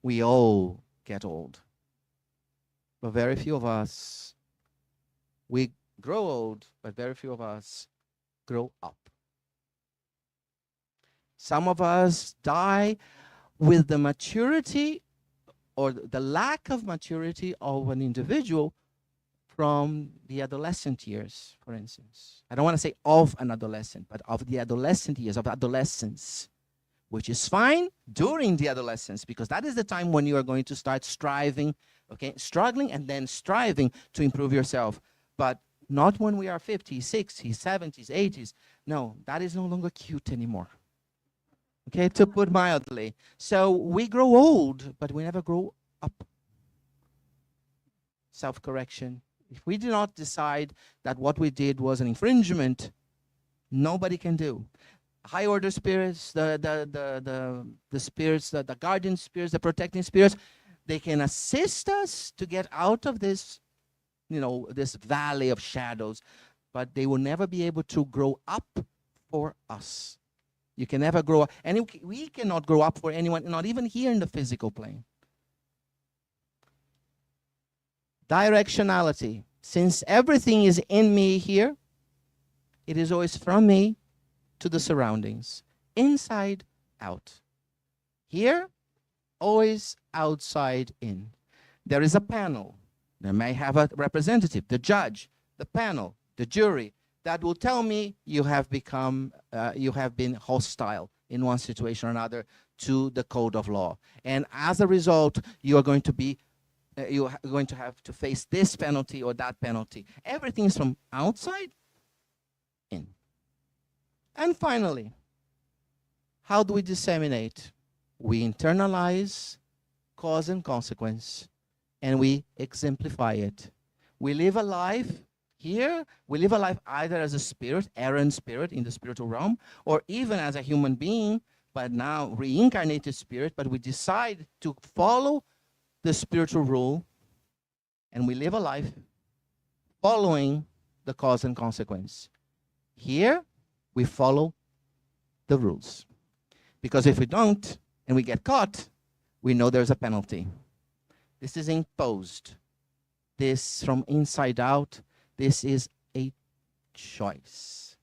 S2: We all get old. But very few of us, we grow old, but very few of us grow up. Some of us die with the maturity or the lack of maturity of an individual from the adolescent years, for instance. I don't want to say of an adolescent, but of the adolescent years, of adolescence. which is fine during the adolescence, because that is the time when you are going to start striving, okay, struggling and then striving to improve yourself. But not when we are 50s, 60s, 70s, 80s. No, that is no longer cute anymore. Okay, to put mildly. So we grow old, but we never grow up. Self-correction. If we do not decide that what we did was an infringement, nobody can do. High order spirits, the spirits, the guardian spirits, the protecting spirits, they can assist us to get out of this, this valley of shadows, but they will never be able to grow up for us. You can never grow up, and we cannot grow up for anyone, not even here in the physical plane. Directionality. Since everything is in me here, it is always from me to the surroundings, inside out. Here, always outside in. There is a panel. There may have a representative, the judge, the panel, the jury, that will tell me you have been hostile in one situation or another to the code of law. And as a result, you are going to be, you are going to have to face this penalty or that penalty. Everything is from outside in. And finally, how do we disseminate? We internalize cause and consequence, and we exemplify it. We live a life here, we live a life either as a spirit, errant spirit in the spiritual realm, or even as a human being, but now reincarnated spirit, but we decide to follow the spiritual rule, and we live a life following the cause and consequence. Here, we follow the rules. Because if we don't, and we get caught, we know there's a penalty. This is imposed. This from inside out. This is a choice.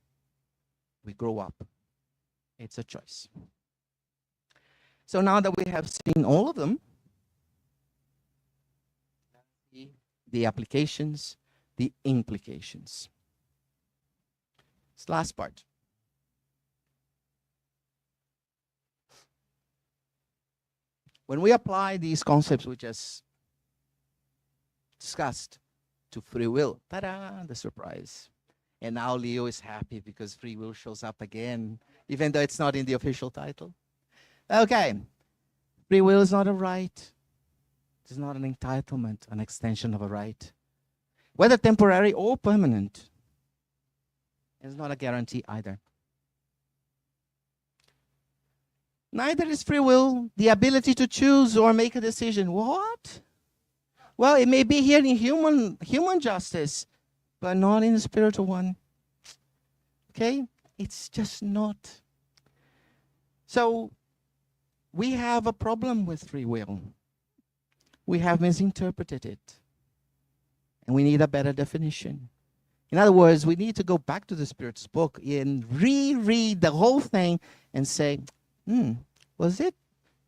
S2: We grow up. It's a choice. So now that we have seen all of them, the applications, the implications. This last part. When we apply these concepts we just discussed to free will, ta-da, the surprise. And now Leo is happy because free will shows up again, even though it's not in the official title. Okay, free will is not a right. It's not an entitlement, an extension of a right. Whether temporary or permanent, it's not a guarantee either. Neither is free will the ability to choose or make a decision. What? Well, it may be here in human justice, but not in the spiritual one. Okay? It's just not. So, we have a problem with free will. We have misinterpreted it. And we need a better definition. In other words, we need to go back to the Spirit's book and reread the whole thing and say, was it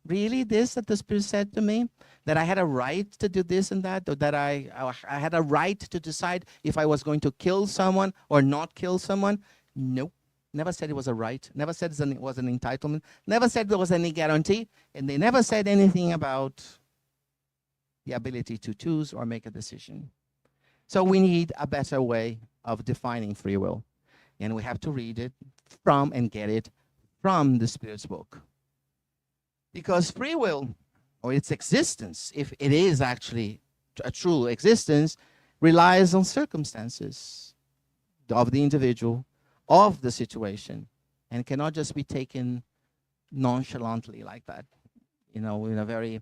S2: really this that the Spirit said to me? That I had a right to do this and that? Or that I had a right to decide if I was going to kill someone or not kill someone? Nope. Never said it was a right. Never said it was an entitlement. Never said there was any guarantee. And they never said anything about the ability to choose or make a decision. So we need a better way of defining free will. And we have to read it from and get it from the Spirit's book. Because free will, or its existence, if it is actually a true existence, relies on circumstances of the individual, of the situation, and cannot just be taken nonchalantly like that, in a very,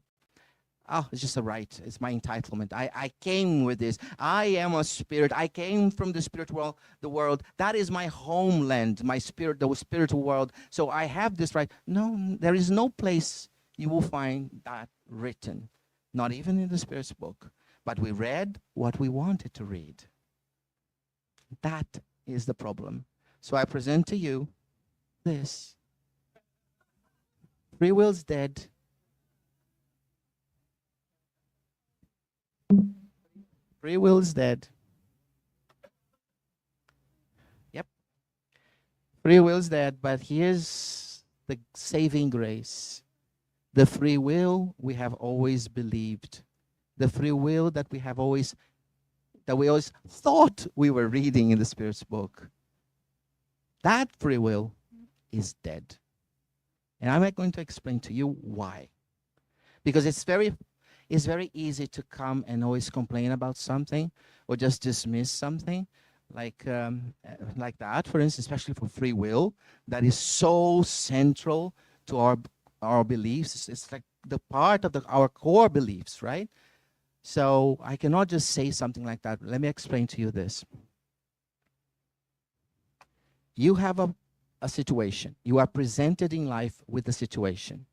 S2: it's just a right, it's my entitlement. I came with this. I am a spirit. I came from the spiritual world. That is my homeland, my spirit, the spiritual world. So I have this right. No, there is no place you will find that written, not even in the Spirit's book. But we read what we wanted to read. That is the problem. So I present to you this. Free will's dead. Free will is dead. Yep. Free will is dead, but here's the saving grace, the free will we have always believed, the free will that we always thought we were reading in the Spirit's book. That free will is dead. And I'm going to explain to you why. Because it's very easy to come and always complain about something or just dismiss something like that, for instance, especially for free will, that is so central to our beliefs. It's like the part of our core beliefs, right? So I cannot just say something like that. Let me explain to you this. You have a situation. You are presented in life with a situation.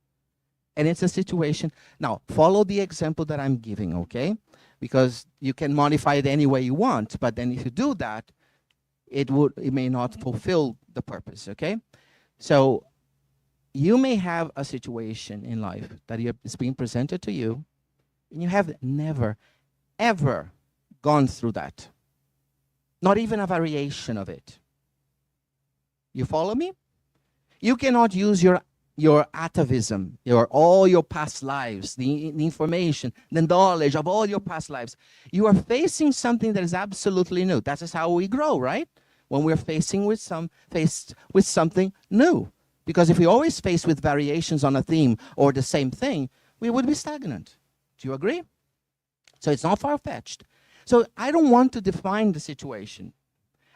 S2: And it's a situation. Now, follow the example that I'm giving, okay? Because you can modify it any way you want, but then if you do that, it may not fulfill the purpose, okay? So you may have a situation in life that is being presented to you, and you have never, ever gone through that. Not even a variation of it. You follow me? You cannot use your atavism, all your past lives, the information, the knowledge of all your past lives. You are facing something that is absolutely new. That is how we grow, right? When we're faced with something new. Because if we always face with variations on a theme or the same thing, we would be stagnant. Do you agree? So it's not far-fetched. So I don't want to define the situation.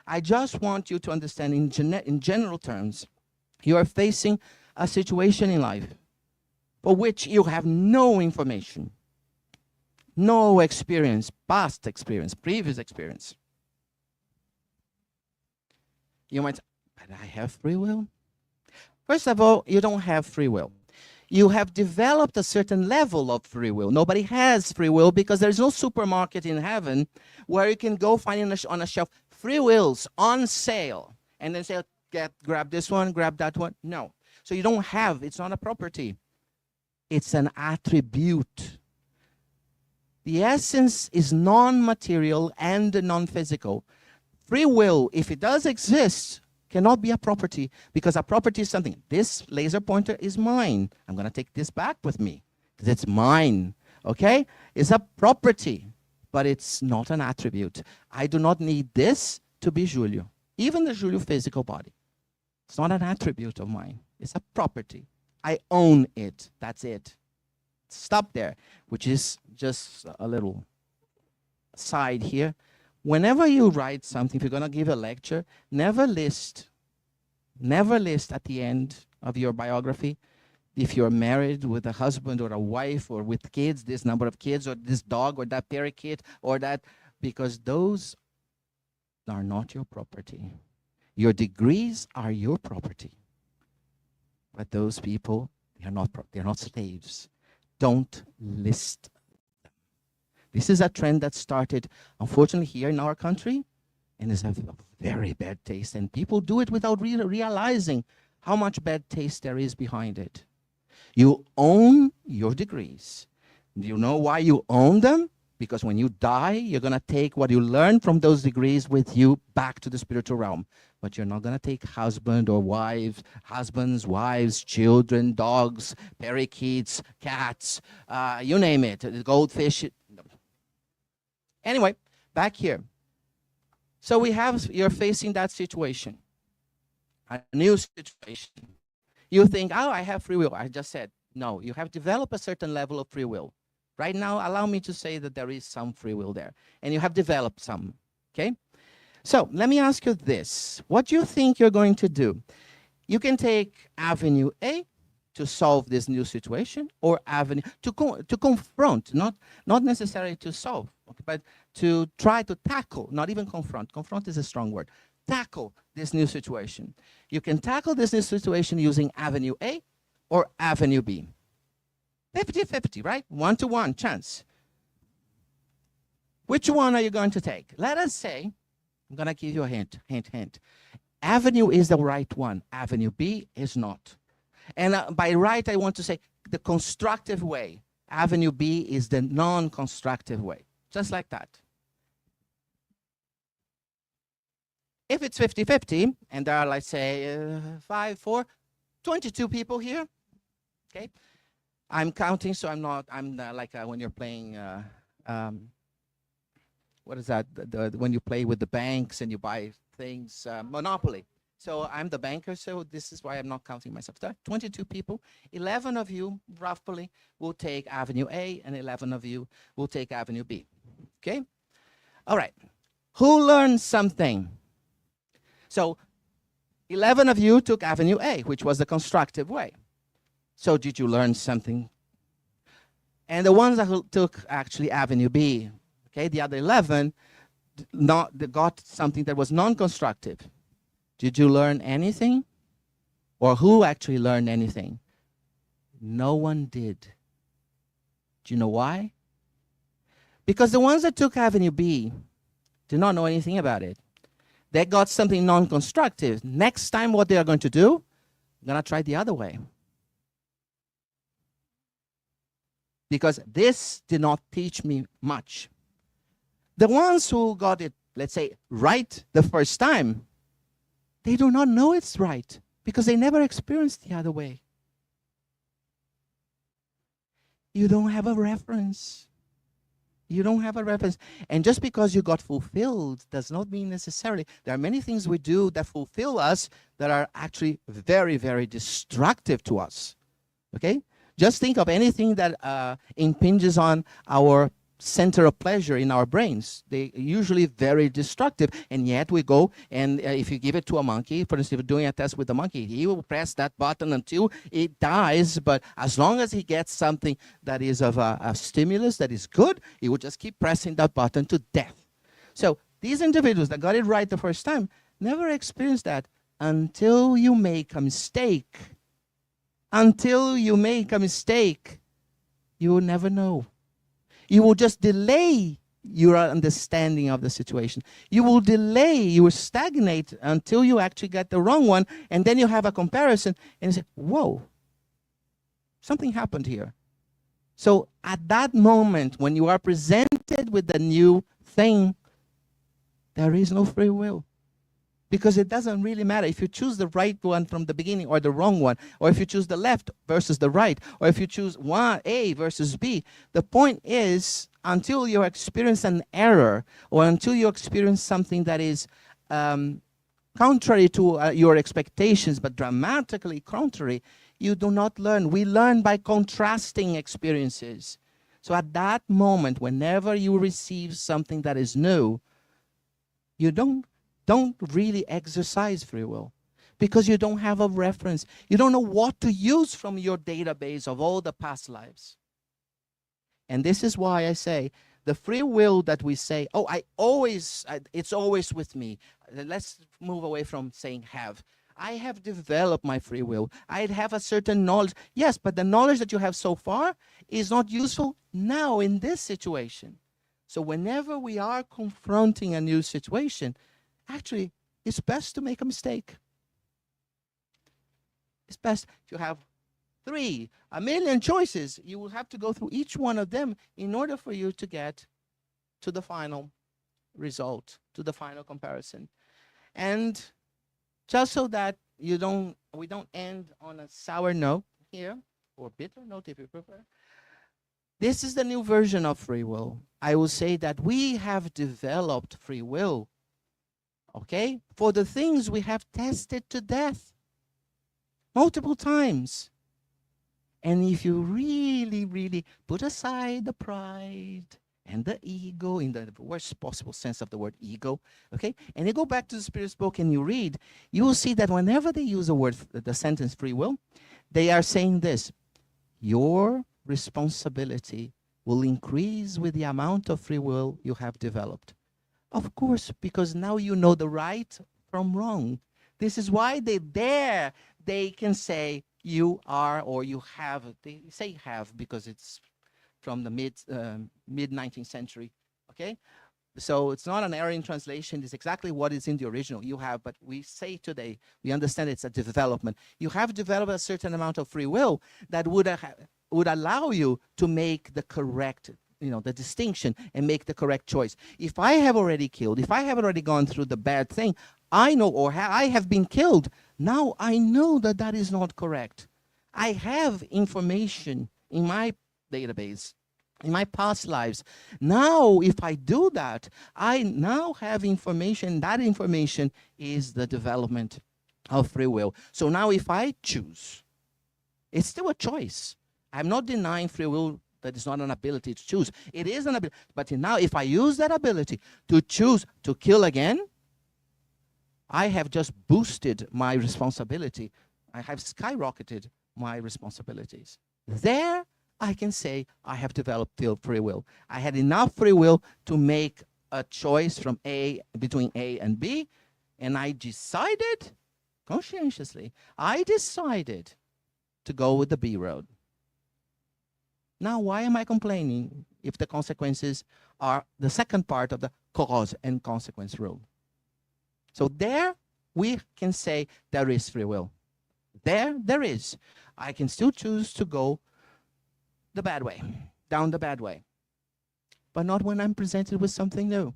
S2: I just want you to understand in general terms, you are facing a situation in life for which you have no information, no experience, past experience, previous experience. You might say, but I have free will. First of all, you don't have free will. You have developed a certain level of free will. Nobody has free will because there's no supermarket in heaven where you can go find on a shelf free wills on sale and then say, grab this one, grab that one. No. So you don't have, it's not a property. It's an attribute. The essence is non-material and non-physical. Free will, if it does exist, cannot be a property because a property is something. This laser pointer is mine. I'm going to take this back with me because it's mine. Okay? It's a property, but it's not an attribute. I do not need this to be Julio, even the Julio physical body. It's not an attribute of mine. It's a property. I own it. That's it. Stop there, which is just a little side here. Whenever you write something, if you're going to give a lecture, never list at the end of your biography if you're married with a husband or a wife or with kids, this number of kids or this dog or that parakeet or that, because those are not your property. Your degrees are your property. But those people, they're not slaves. Don't list them. This is a trend that started, unfortunately, here in our country, and is a very bad taste. And people do it without realizing how much bad taste there is behind it. You own your degrees. Do you know why you own them? Because when you die, you're going to take what you learned from those degrees with you back to the spiritual realm. But you're not going to take husbands, wives, children, dogs, parakeets, cats, you name it, goldfish. Anyway, back here. So you're facing that situation, a new situation. You think, oh, I have free will. I just said, no, you have developed a certain level of free will. Right now, allow me to say that there is some free will there. And you have developed some, okay? So let me ask you this. What do you think you're going to do? You can take Avenue A to solve this new situation, or Avenue to confront, not necessarily to solve, okay, but to try to tackle, not even confront. Confront is a strong word. Tackle this new situation. You can tackle this new situation using Avenue A or Avenue B. 50-50, right? 1-to-1 chance. Which one are you going to take? Let us say, I'm going to give you a hint. Avenue is the right one. Avenue B is not. And by right, I want to say the constructive way. Avenue B is the non-constructive way. Just like that. If it's 50-50, and there are, let's say, 5-4, 22 people here. Okay. I'm counting, so I'm like when you're playing, what is that? When you play with the banks and you buy things, Monopoly. So I'm the banker, so this is why I'm not counting myself. There are 22 people. 11 of you, roughly, will take Avenue A, and 11 of you will take Avenue B. Okay? All right. Who learned something? So 11 of you took Avenue A, which was the constructive way. So did you learn something? And the ones that took actually Avenue B, okay, the other 11 they got something that was non-constructive. Did you learn anything? Or who actually learned anything? No one did. Do you know why? Because the ones that took Avenue B did not know anything about it. They got something non-constructive. Next time what they are going to do, they're going to try the other way. Because this did not teach me much. The ones who got it, let's say, right the first time, they do not know it's right because they never experienced the other way. You don't have a reference. You don't have a reference. And just because you got fulfilled does not mean necessarily. There are many things we do that fulfill us that are actually very, very destructive to us. Okay? Just think of anything that impinges on our center of pleasure in our brains. They are usually very destructive, and yet we go and if you give it to a monkey, for instance, if you're doing a test with a monkey, he will press that button until it dies, but as long as he gets something that is of a stimulus that is good, he will just keep pressing that button to death. So these individuals that got it right the first time never experienced that until you make a mistake. Until you make a mistake, you will never know. You will just delay your understanding of the situation. You will delay, you will stagnate until you actually get the wrong one, and then you have a comparison and you say, whoa, something happened here. So at that moment, when you are presented with the new thing, there is no free will. Because it doesn't really matter if you choose the right one from the beginning or the wrong one, or if you choose the left versus the right, or if you choose A versus B. The point is, until you experience an error, or until you experience something that is contrary to your expectations, but dramatically contrary, you do not learn. We learn by contrasting experiences. So at that moment, whenever you receive something that is new, you don't really exercise free will because you don't have a reference. You don't know what to use from your database of all the past lives. And this is why I say the free will that we say, oh, it's always with me. Let's move away from saying have. I have developed my free will. I have a certain knowledge. Yes, but the knowledge that you have so far is not useful now in this situation. So whenever we are confronting a new situation, actually, it's best to make a mistake. It's best if you have 1 million choices, you will have to go through each one of them in order for you to get to the final result, to the final comparison. And just so that we don't end on a sour note here, or bitter note if you prefer, this is the new version of free will. I will say that we have developed free will, okay, for the things we have tested to death multiple times. And if you really, really put aside the pride and the ego, in the worst possible sense of the word ego, okay, and you go back to the Spiritist book and you read, you will see that whenever they use the sentence free will, they are saying this: your responsibility will increase with the amount of free will you have developed. Of course, because now you know the right from wrong. This is why they can say you are or you have. They say have because it's from the mid 19th century, okay? So it's not an error in translation. It's exactly what is in the original. You have, but we say today, we understand it's a development. You have developed a certain amount of free will that would allow you to make the correct, the distinction and make the correct choice. If I have already killed, if I have already gone through the bad thing, I know, or I have been killed. Now I know that that is not correct. I have information in my database, in my past lives. Now, if I do that, I now have information. That information is the development of free will. So now if I choose, it's still a choice. I'm not denying free will. That is not an ability to choose. It is an ability. But now if I use that ability to choose to kill again, I have just boosted my responsibility. I have skyrocketed my responsibilities. There, I can say I have developed free will. I had enough free will to make a choice from between A and B, and I decided, conscientiously, I decided to go with the B road. Now, why am I complaining if the consequences are the second part of the cause and consequence rule? So there, we can say there is free will. There is. I can still choose to go the bad way, down the bad way. But not when I'm presented with something new.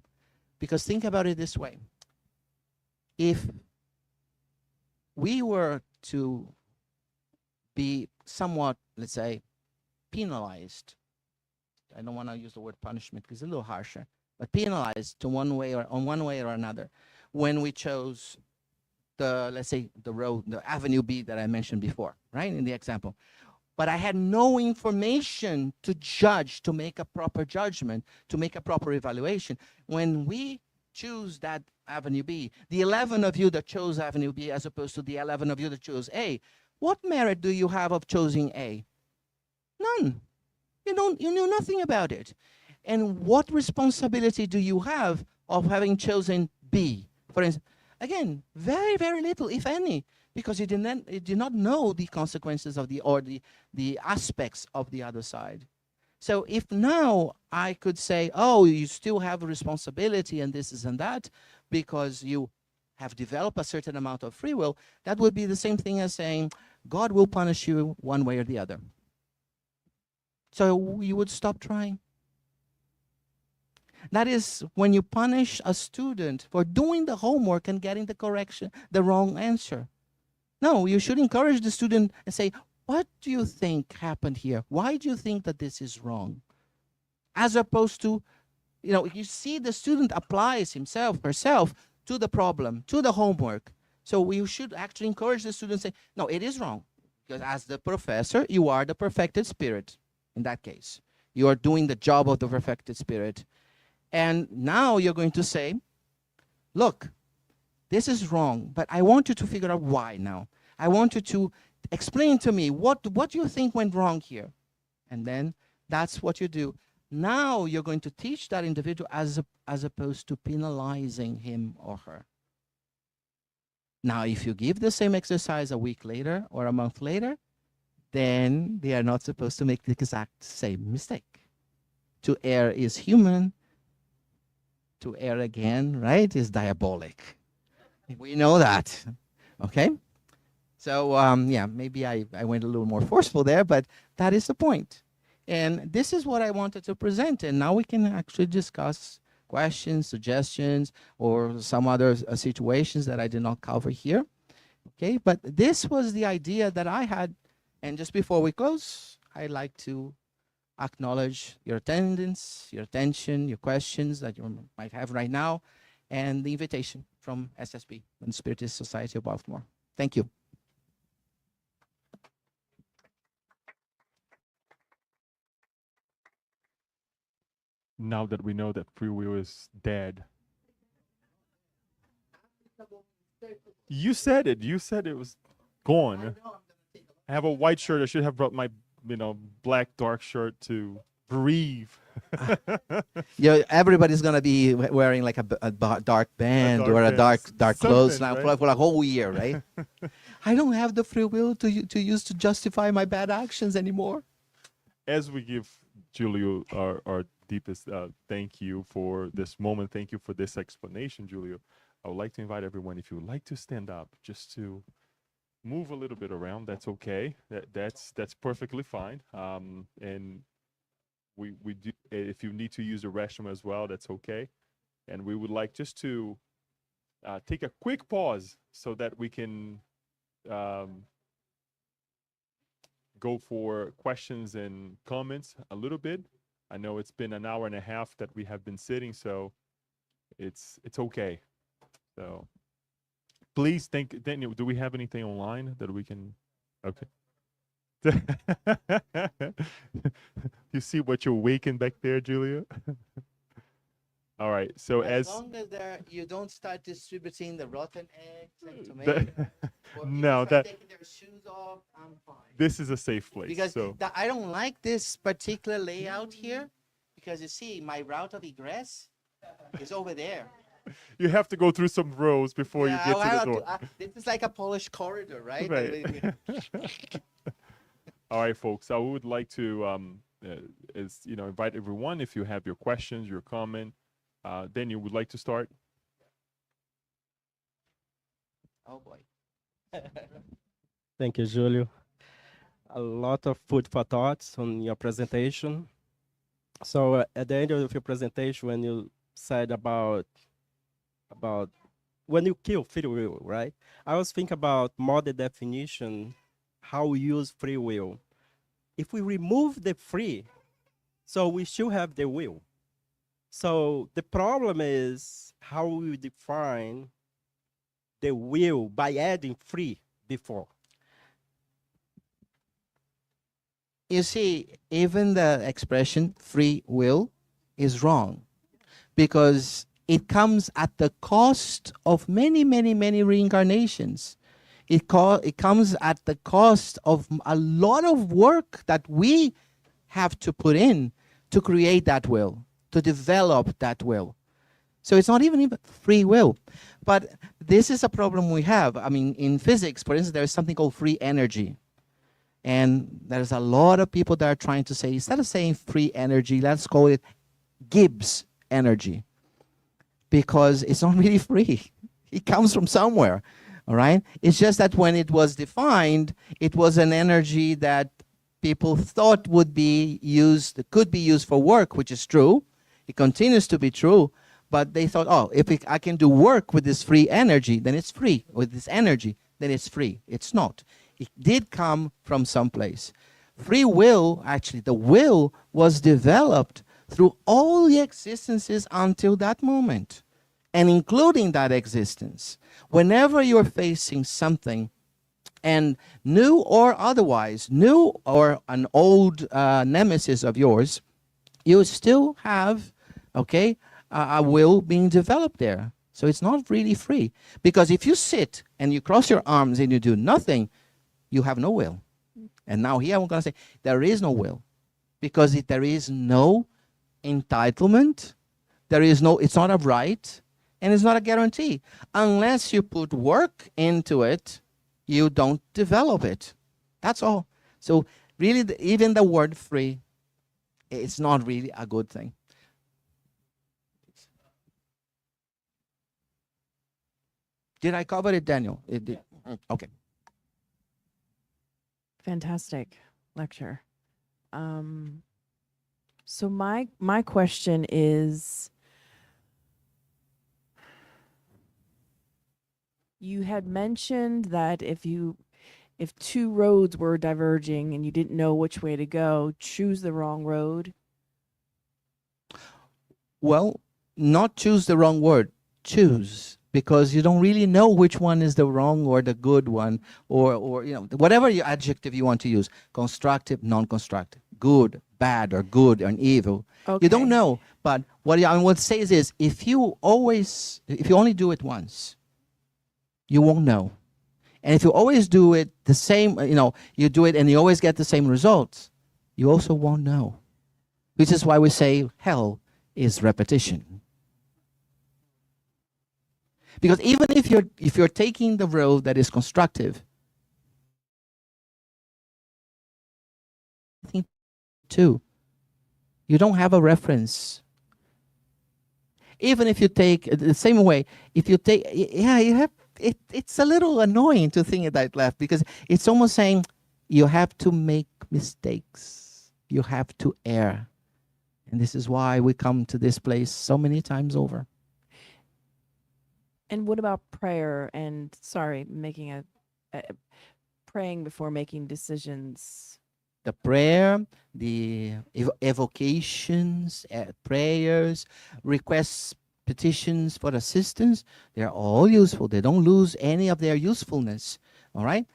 S2: Because think about it this way. If we were to be somewhat, let's say, penalized, I don't want to use the word punishment because it's a little harsher, but penalized to one way or another, when we chose the, let's say, the road, the avenue B that I mentioned before, right, in the example. But I had no information to judge, to make a proper judgment, to make a proper evaluation. When we choose that avenue B, the 11 of you that chose avenue B as opposed to the 11 of you that chose A, what merit do you have of choosing A? None. You knew nothing about it. And what responsibility do you have of having chosen B? For instance, again, very, very little, if any, because you did not know the consequences of the aspects of the other side. So if now I could say, oh, you still have a responsibility and this and that because you have developed a certain amount of free will, that would be the same thing as saying God will punish you one way or the other. So you would stop trying. That is when you punish a student for doing the homework and getting the wrong answer. No, you should encourage the student and say, what do you think happened here? Why do you think that this is wrong? As opposed to, you see the student applies himself, herself to the problem, to the homework. So we should actually encourage the student and say, no, it is wrong. Because as the professor, you are the perfected spirit in that case. You are doing the job of the perfected spirit. And now you're going to say, look, this is wrong, but I want you to figure out why now. I want you to explain to me what do you think went wrong here? And then that's what you do. Now you're going to teach that individual as opposed to penalizing him or her. Now, if you give the same exercise a week later or a month later, then they are not supposed to make the exact same mistake. To err is human. To err again, right, is diabolic. We know that, okay? So, yeah, maybe I went a little more forceful there, but that is the point. And this is what I wanted to present. And now we can actually discuss questions, suggestions, or some other situations that I did not cover here. Okay, but this was the idea that I had. And just before we close, I'd like to acknowledge your attendance, your attention, your questions that you might have right now, and the invitation from SSB, the Spiritist Society of Baltimore. Thank you.
S1: Now that we know that free will is dead. You said it. You said it was gone. I have a white shirt. I should have brought my, black dark shirt to breathe.
S2: Yeah, everybody's gonna be wearing like a dark band or a dark clothes now, right? for a whole year, right? I don't have the free will to use to justify my bad actions anymore.
S1: As we give Julio our deepest thank you for this moment, thank you for this explanation, Julio. I would like to invite everyone, if you would like to stand up, just to move a little bit around. That's okay. That's perfectly fine. And we do. If you need to use the restroom as well, that's okay. And we would like just to take a quick pause so that we can go for questions and comments a little bit. I know it's been an hour and a half that we have been sitting, so it's okay. So please think, Daniel, do we have anything online that we can? Okay. You see what you're waking back there, Julio? All right. So
S2: As long as you don't start distributing the rotten eggs and tomatoes,
S1: that,
S2: or people
S1: no,
S2: start
S1: that
S2: taking their shoes off, I'm fine.
S1: this is a safe place.
S2: Because
S1: So
S2: I don't like this particular layout here, because you see my route of egress is over there.
S1: you have to go through some rows before you
S2: Yeah,
S1: get
S2: I
S1: to the
S2: have
S1: door.
S2: this is like a polished corridor, right?
S1: Right. All right, folks. I would like to invite everyone. If you have your questions, your comment, Daniel would like to start.
S2: Oh boy.
S3: Thank you, Julio. A lot of food for thoughts on your presentation. So at the end of your presentation, when you said about when you kill free will, right? I was thinking about modern definition, how we use free will. If we remove the free, so we still have the will. So the problem is how we define the will by adding free before.
S2: You see, even the expression free will is wrong, because it comes at the cost of many, many, many reincarnations. It comes at the cost of a lot of work that we have to put in to create that will, to develop that will. So it's not even free will. But this is a problem we have. I mean, in physics, for instance, there is something called free energy. And there's a lot of people that are trying to say, instead of saying free energy, let's call it Gibbs energy. Because it's not really free. It comes from somewhere. All right? It's just that when it was defined, it was an energy that people thought could be used for work, which is true. It continues to be true. But they thought, oh, if I can do work with this free energy, then it's free. With this energy, then it's free. It's not. It did come from someplace. Free will, actually, the will was developed through all the existences until that moment, and including that existence. Whenever you're facing something, and new or otherwise, new or an old nemesis of yours, you still have, okay, a will being developed there. So it's not really free. Because if you sit and you cross your arms and you do nothing, you have no will. And now here I'm going to say there is no will, because there is no entitlement, it's not a right, and it's not a guarantee. Unless you put work into it, you don't develop it. That's all. So really, even the word free, it's not really a good thing. Did I cover it, Daniel? It did. Okay.
S4: Fantastic lecture. So my question is, you had mentioned that if two roads were diverging and you didn't know which way to go, choose the wrong road.
S2: Well, not choose the wrong word. Choose. Because you don't really know which one is the wrong or the good one, or whatever your adjective you want to use, constructive, non-constructive, good, bad, or good and evil. Okay. You don't know. But what it says is, if you only do it once, you won't know. And if you always do it the same, you do it and you always get the same results, you also won't know. Which is why we say hell is repetition. Because even if you're taking the road that is constructive, I think too, you don't have a reference. Even if you take the same way, if you take, you have it. It's a little annoying to think that left, because it's almost saying you have to make mistakes, you have to err, and this is why we come to this place so many times over.
S4: And what about prayer? And sorry, making a praying before making decisions.
S2: The prayer, the evocations, prayers, requests, petitions for assistance, they're all useful. They don't lose any of their usefulness. All right?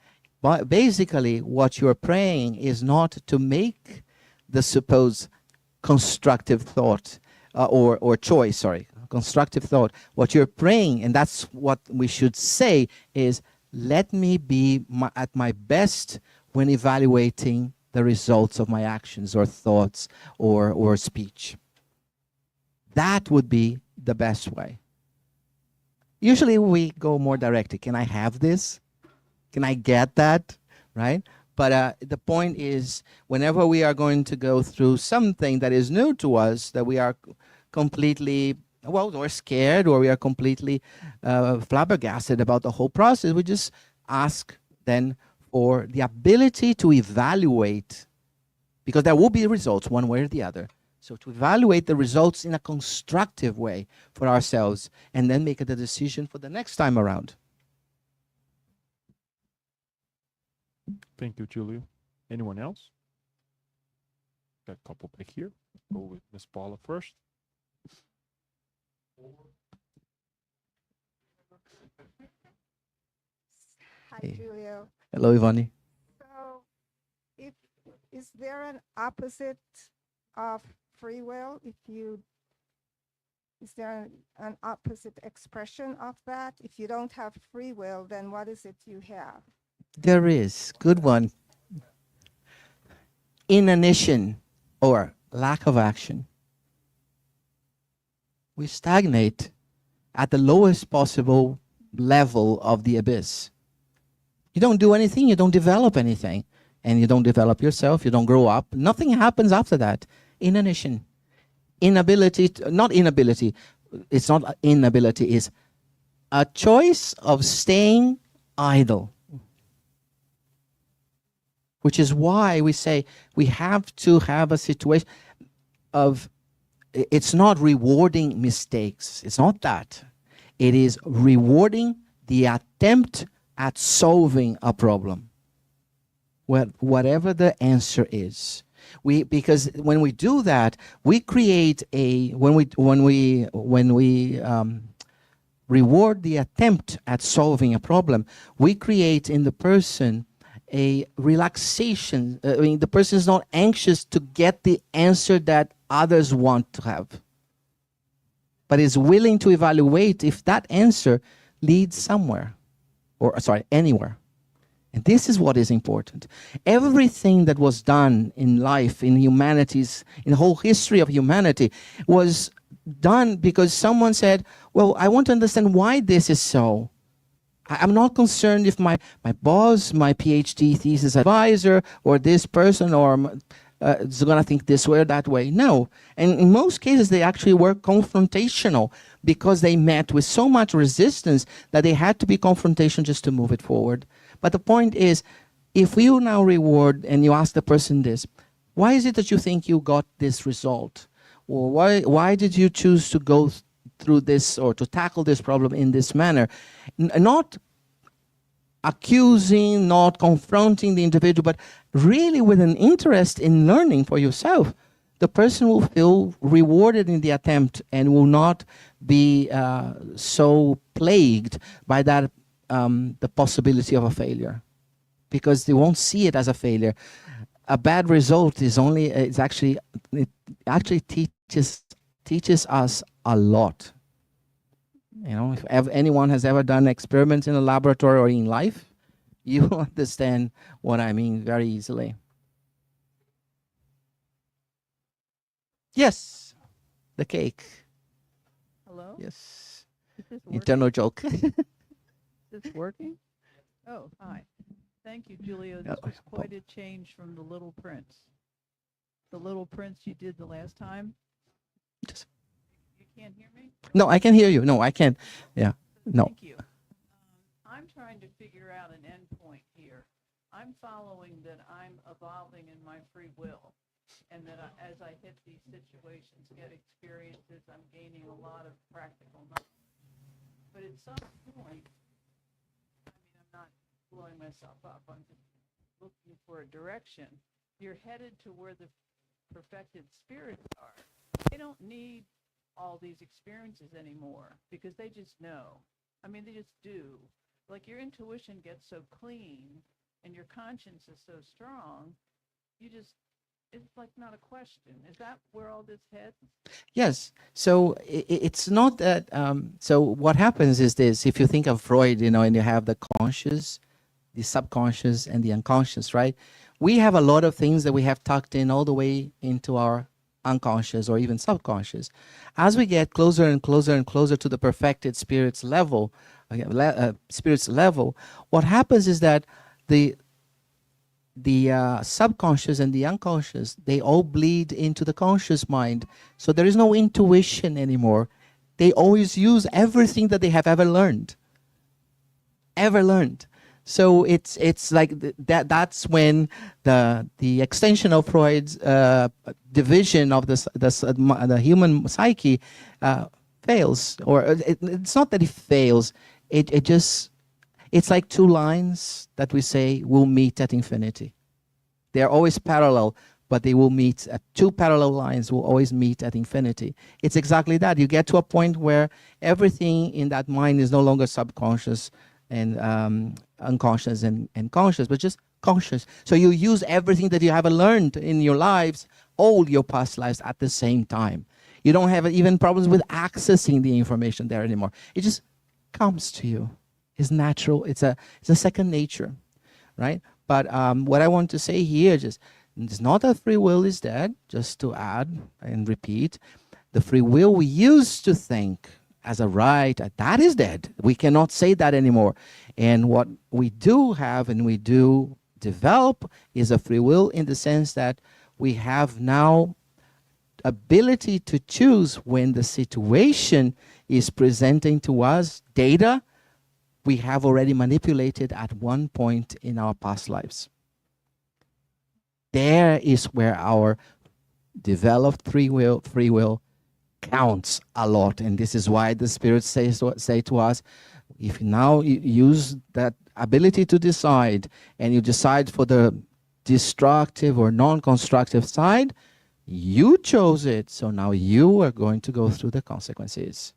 S2: But basically, what you're praying is not to make the supposed constructive thought or choice, sorry, constructive thought. What you're praying, and that's what we should say, is let me be at my best when evaluating the results of my actions or thoughts or speech. That would be the best way. Usually we go more directly. Can I have this? Can I get that? Right? But the point is, whenever we are going to go through something that is new to us, that we are completely, well, we're scared or we are completely flabbergasted about the whole process, we just ask then for the ability to evaluate, because there will be results one way or the other. So to evaluate the results in a constructive way for ourselves and then make a decision for the next time around.
S1: Thank you, Julio. Anyone else? Got a couple back here. Go with Miss Paula first.
S5: Hi,
S2: Hey.
S5: Julio.
S2: Hello, Ivani.
S5: So, is there an opposite of free will? Is there an opposite expression of that? If you don't have free will, then what is it you have?
S2: There is. Good one. Inanition or lack of action. We stagnate at the lowest possible level of the abyss. You don't do anything, you don't develop anything, and you don't develop yourself, you don't grow up. Nothing happens after that. Inanition. Inability, not inability, it's not inability, it's a choice of staying idle. Which is why we say we have to have a situation of, it's not rewarding mistakes. It's not that. It is rewarding the attempt at solving a problem. Whatever the answer is. Because when we do that, we create when we reward the attempt at solving a problem, we create in the person a relaxation. I mean, the person is not anxious to get the answer that others want to have, but is willing to evaluate if that answer leads somewhere, or sorry, anywhere. And this is what is important. Everything that was done in life, in humanity's, in the whole history of humanity, was done because someone said, well, I want to understand why this is so. I'm not concerned if my boss, my PhD thesis advisor, or this person or is going to think this way or that way. No. And in most cases, they actually were confrontational because they met with so much resistance that they had to be confrontational just to move it forward. But the point is, if you now reward and you ask the person this, why is it that you think you got this result? Or why did you choose to go through this or to tackle this problem in this manner? Not accusing, not confronting the individual, but really with an interest in learning for yourself, the person will feel rewarded in the attempt and will not be so plagued by that the possibility of a failure, because they won't see it as a failure. A bad result is only it actually teaches us a lot. You know, if anyone has ever done experiments in a laboratory or in life, you will understand what I mean very easily. Yes, the cake.
S6: Hello?
S2: Yes,
S6: Is this working?
S2: internal joke.
S6: Is this working? Oh, hi. Thank you, Julio. This was quite a change from The Little Prince. The Little Prince you did the last time.
S2: Just-
S6: You can't hear me?
S2: No, I can hear you. No, I can't. Yeah, no.
S6: Thank you. I'm trying to figure out an endpoint here. I'm following that I'm evolving in my free will, and that as I hit these situations, get experiences, I'm gaining a lot of practical knowledge. But at some point, I mean, I'm not blowing myself up. I'm just looking for a direction. You're headed to where the perfected spirits are. They don't need all these experiences anymore because they just know. I mean, they just do. Like your intuition gets so clean and your conscience is so strong, you just, it's like not a question. Is that where all this heads?
S2: Yes. So it's not that. So what happens is this: if you think of Freud, and you have the conscious, the subconscious, and the unconscious, right? We have a lot of things that we have tucked in all the way into our unconscious or even subconscious. As we get closer and closer and closer to the perfected spirits level, what happens is that the subconscious and the unconscious, they all bleed into the conscious mind. So there is no intuition anymore. They always use everything that they have ever learned. So it's like that's when the extension of Freud's division of the human psyche fails. Or it's not that it fails. It's like two lines that we say will meet at infinity. They are always parallel, but they will meet at two parallel lines will always meet at infinity. It's exactly that. You get to a point where everything in that mind is no longer subconscious and unconscious and conscious, but just conscious. So you use everything that you have learned in your lives, all your past lives at the same time. You don't have even problems with accessing the information there anymore. It just comes to you. It's natural. It's a second nature, right? But what I want to say here it's not that free will is dead, just to add and repeat. The free will we used to think as a right, that is dead. We cannot say that anymore. And what we do have and we do develop is a free will in the sense that we have now ability to choose when the situation is presenting to us data we have already manipulated at one point in our past lives. There is where our developed free will counts a lot, and this is why the Spirit say to us, if now you use that ability to decide, and you decide for the destructive or non-constructive side, you chose it, so now you are going to go through the consequences.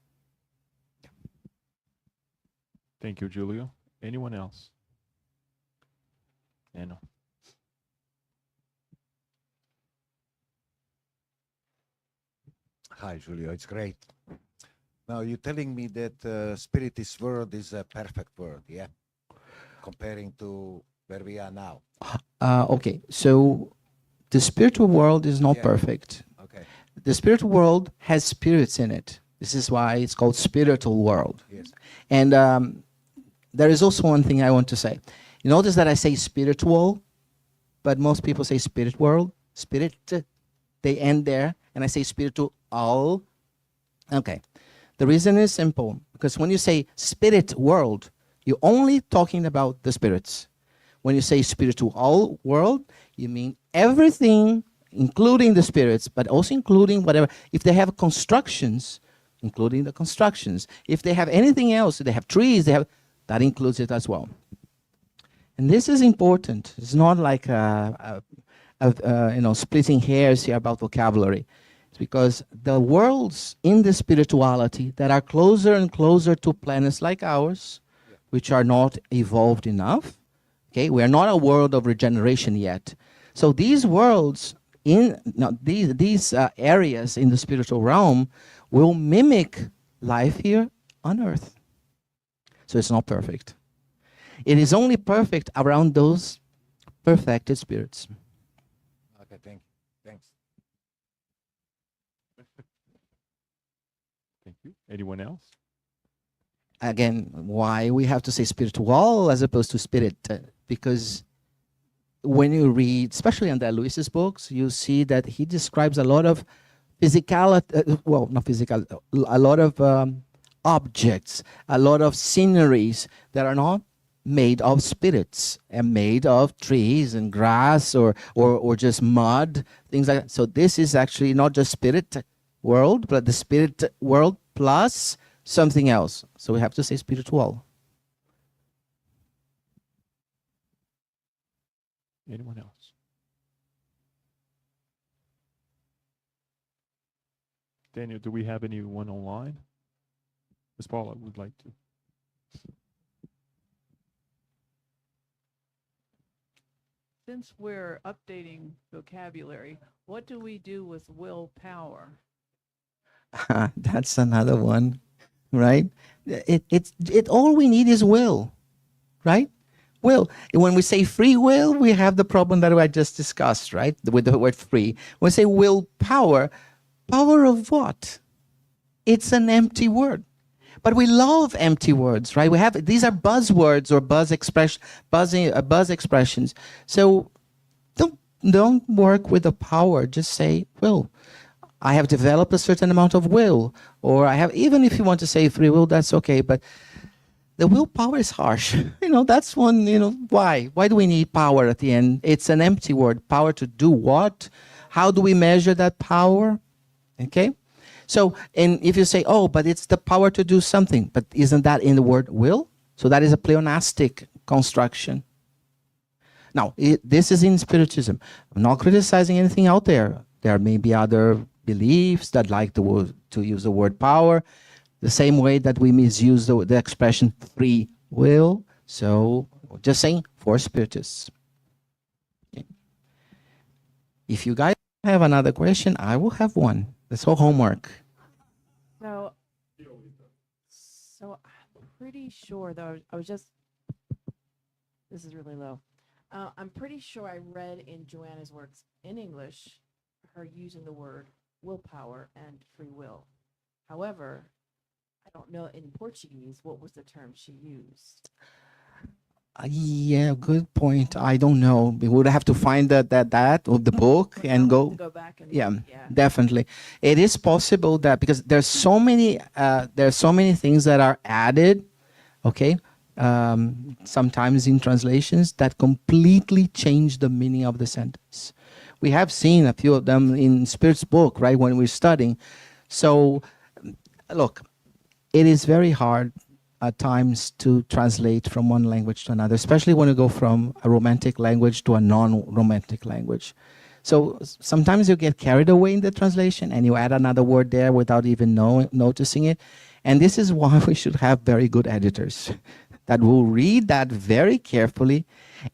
S1: Thank you, Julio. Anyone else? Anno.
S7: Hi, Julio. It's great. Now, you're telling me that Spiritist world is a perfect world, yeah? Comparing to where we are now.
S2: Okay, so the spiritual world is not perfect.
S7: Okay.
S2: The spiritual world has spirits in it. This is why it's called spiritual world.
S7: Yes.
S2: And there is also one thing I want to say. You notice that I say spiritual, but most people say spirit world, spirit, they end there, and I say spiritual. Okay. The reason is simple, because when you say spirit world, you're only talking about the spirits. When you say spiritual world, you mean everything, including the spirits, but also including whatever. If they have constructions, including the constructions. If they have anything else, they have trees, that includes it as well. And this is important. It's not like splitting hairs here about vocabulary. It's because the worlds in the spirituality that are closer and closer to planets like ours, which are not evolved enough, okay, we are not a world of regeneration yet. So these worlds, these areas in the spiritual realm will mimic life here on Earth. So it's not perfect. It is only perfect around those perfected spirits.
S7: Okay, thanks.
S1: Thank you. Anyone else?
S2: Again, why we have to say spiritual as opposed to spirit? Because when you read, especially André Luis's books, you see that he describes a lot of physicality, not physical, a lot of objects, a lot of sceneries that are not made of spirits and made of trees and grass or just mud, things like that. So this is actually not just spirit world, but the spirit world plus something else. So we have to say spiritual.
S1: Anyone else? Daniel, do we have anyone online? Ms. Paula would like to.
S6: Since we're updating vocabulary, what do we do with willpower?
S2: That's another one, right? It all we need is will, right? Will. When we say free will, we have the problem that I just discussed, right? With the word free. When we say willpower, power of what? It's an empty word. But we love empty words, right? We have these are buzzwords or buzz expressions. So don't work with the power. Just say will. I have developed a certain amount of will, or I have. Even if you want to say free will, that's okay. But the willpower is harsh. That's one. Why? Why do we need power at the end? It's an empty word. Power to do what? How do we measure that power? Okay. So, and if you say, oh, but it's the power to do something, but isn't that in the word will? So that is a pleonastic construction. Now, this is in Spiritism. I'm not criticizing anything out there. There may be other beliefs that like to use the word power, the same way that we misuse the expression free will. So, just saying for Spiritists. Okay. If you guys have another question, I will have one. That's all homework.
S4: So I'm pretty sure, though, this is really low. I'm pretty sure I read in Joanna's works in English, her using the word willpower and free will. However, I don't know in Portuguese what was the term she used.
S2: Yeah, good point. I don't know. We would have to find that of the book
S4: But
S2: and
S4: I'll have
S2: go.
S4: to go back and
S2: Yeah,
S4: yeah.
S2: definitely. It is possible that because there's so many things that are added, okay, sometimes in translations that completely change the meaning of the sentence. We have seen a few of them in Spirit's book, right, when we're studying. So, look, it is very hard at times to translate from one language to another, especially when you go from a romantic language to a non-romantic language. So sometimes you get carried away in the translation and you add another word there without even noticing it. And this is why we should have very good editors that will read that very carefully.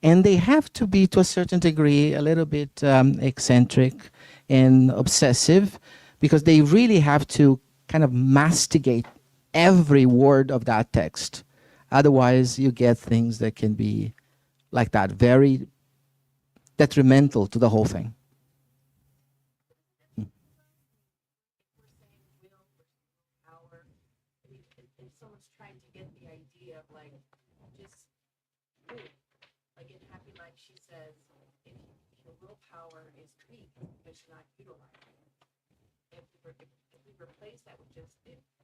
S2: And they have to be, to a certain degree, a little bit eccentric and obsessive, because they really have to kind of masticate every word of that text. Otherwise, you get things that can be like that, very detrimental to the whole thing.
S4: If someone's trying to get the idea of just in Happy Life, she says, if your willpower is weak, because you're not utilizing it. If we replace that with just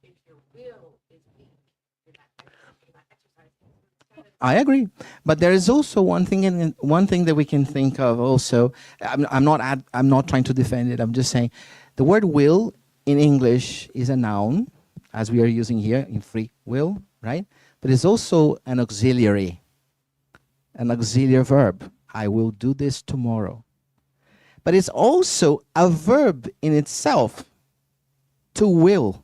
S4: if your will is weak, you're not exercising.
S2: I agree, but there is also one thing that we can think of. Also, I'm not trying to defend it. I'm just saying, the word will in English is a noun, as we are using here in free will, right? But it's also an auxiliary verb. I will do this tomorrow. But it's also a verb in itself, to will,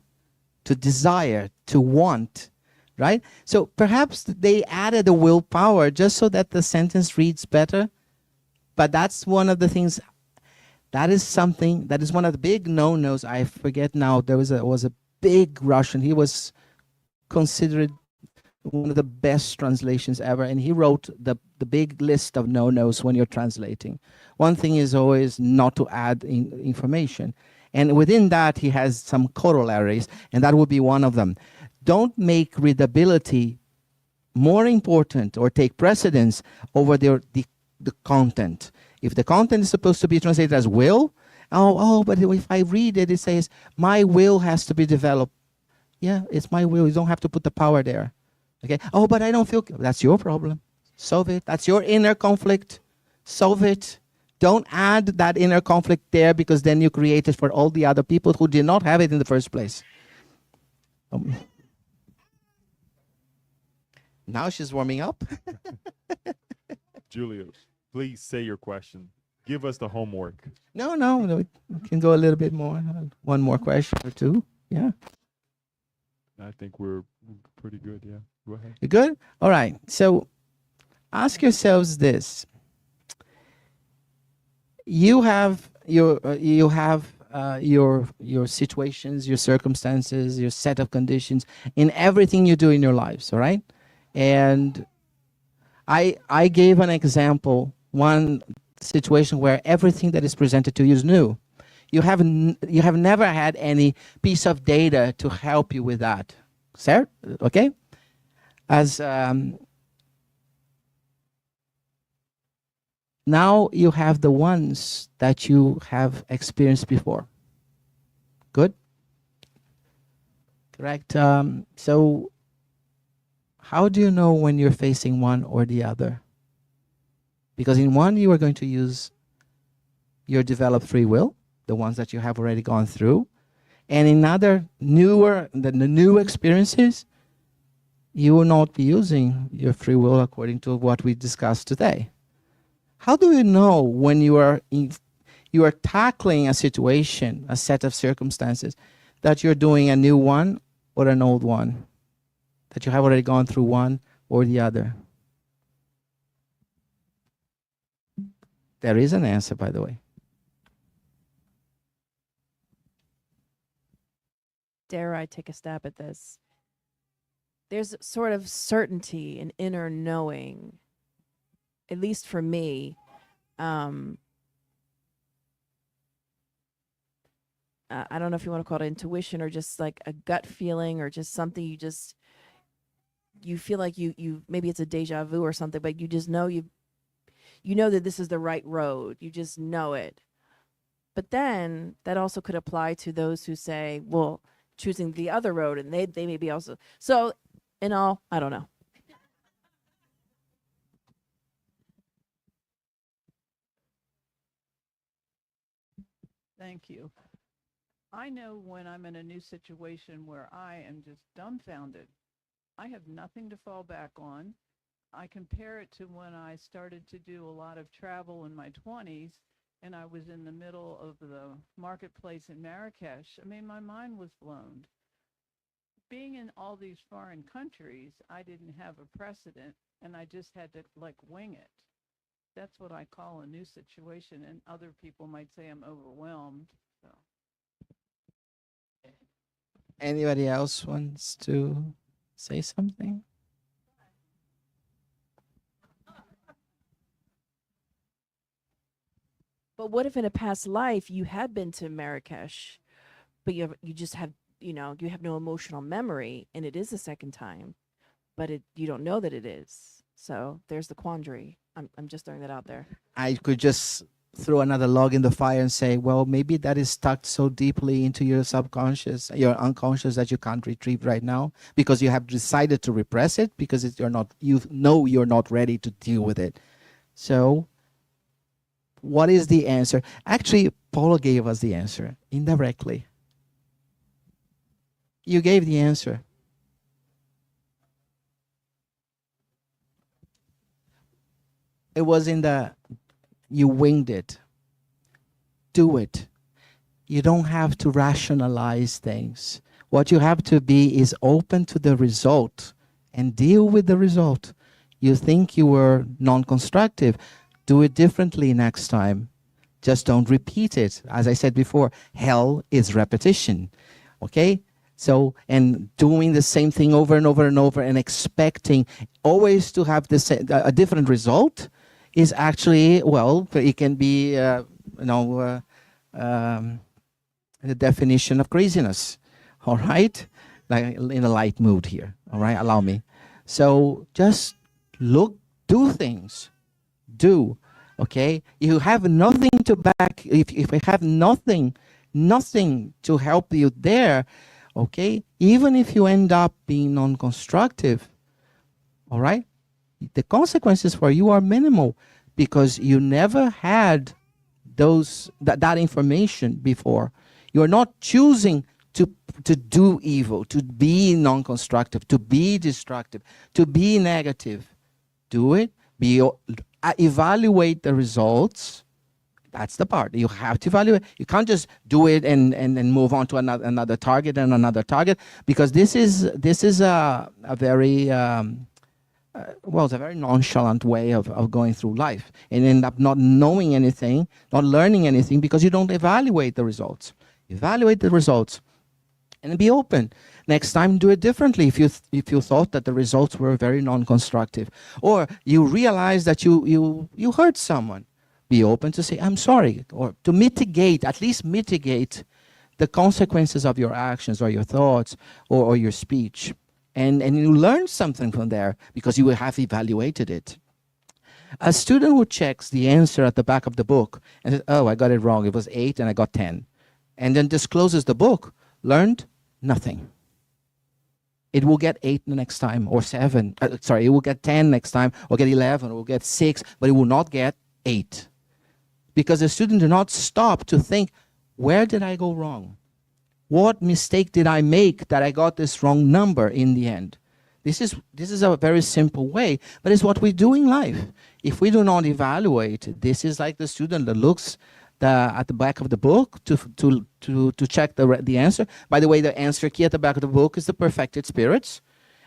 S2: to desire, to want, right? So perhaps they added the willpower just so that the sentence reads better. But that's one of the things, that is one of the big no-nos. I forget now, there was a big Russian, he was considered one of the best translations ever, and he wrote the big list of no-nos when you're translating. One thing is always not to add information. And within that, he has some corollaries, and that would be one of them. Don't make readability more important or take precedence over the content. If the content is supposed to be translated as will, but if I read it, it says, my will has to be developed. Yeah, it's my will. You don't have to put the power there. Okay. Oh, but I don't feel. That's your problem. Solve it. That's your inner conflict. Solve it. Don't add that inner conflict there, because then you create it for all the other people who did not have it in the first place. Now she's warming up.
S1: Julio. Please say your question. Give us the homework.
S2: No, we can go a little bit more. One more question or two. Yeah.
S1: I think we're pretty good. Yeah. Go ahead.
S2: You good? All right. So ask yourselves this. You have your situations, your circumstances, your set of conditions in everything you do in your lives, all right? And I gave an example, one situation where everything that is presented to you is new. You have never had any piece of data to help you with that. Sir, okay? As now you have the ones that you have experienced before. Good? Correct. So how do you know when you're facing one or the other? Because in one, you are going to use your developed free will, the ones that you have already gone through. And in other the new experiences, you will not be using your free will according to what we discussed today. How do you know when you are tackling a situation, a set of circumstances, that you're doing a new one or an old one? That you have already gone through one or the other? There is an answer, by the way.
S8: Dare I take a stab at this? There's sort of certainty and inner knowing, at least for me. I don't know if you want to call it intuition or just like a gut feeling or just something you feel like you maybe it's a deja vu or something, but you just know you know that this is the right road. You just know it. But then that also could apply to those who say, well, choosing the other road, and they may be also. So in all, I don't know.
S6: Thank you. I know when I'm in a new situation where I am just dumbfounded. I have nothing to fall back on. I compare it to when I started to do a lot of travel in my 20s and I was in the middle of the marketplace in Marrakesh. I mean, my mind was blown. Being in all these foreign countries, I didn't have a precedent and I just had to like wing it. That's what I call a new situation, and other people might say I'm overwhelmed. So.
S2: Anybody else wants to say something?
S8: But what if in a past life you had been to Marrakesh, but you just have you have no emotional memory, and it is the second time, but you don't know that it is. So there's the quandary. I'm just throwing that out there.
S2: I could just throw another log in the fire and say, well, maybe that is stuck so deeply into your subconscious, your unconscious, that you can't retrieve right now because you have decided to repress it because you're not ready to deal with it. So what is the answer? Actually, Paulo gave us the answer indirectly. You gave the answer. It was you winged it. Do it. You don't have to rationalize things. What you have to be is open to the result and deal with the result. You think you were non-constructive. Do it differently next time. Just don't repeat it. As I said before, hell is repetition. Okay? So, and doing the same thing over and over and over and expecting always to have a different result is actually, well, it can be, the definition of craziness, all right? Like in a light mood here, all right? Allow me. So just do things, okay? You have nothing to back, if you have nothing to help you there, okay? Even if you end up being non-constructive, all right? The consequences for you are minimal because you never had that information before. You're not choosing to do evil, to be non-constructive, to be destructive, to be negative. Do it Evaluate the results. That's the part. You have to evaluate. You can't just do it and move on to another target and another target, because this is a very it's a very nonchalant way of going through life, and end up not knowing anything, not learning anything, because you don't evaluate the results. Evaluate the results and be open. Next time, do it differently. If you thought that the results were very non-constructive, or you realize that you hurt someone, be open to say, I'm sorry, or to mitigate, at least mitigate the consequences of your actions or your thoughts or your speech. And you learn something from there because you have evaluated it. A student who checks the answer at the back of the book and says, oh, I got it wrong, it was 8 and I got 10, and then discloses the book, learned nothing. It will get 8 the next time, or 7. It will get 10 next time, or get 11, or will get 6, but it will not get 8. Because the student did not stop to think, where did I go wrong? What mistake did I make that I got this wrong number in the end? This is a very simple way, but it's what we do in life. If we do not evaluate, this is like the student that looks at the back of the book to check the answer. By the way, the answer key at the back of the book is the perfected spirits.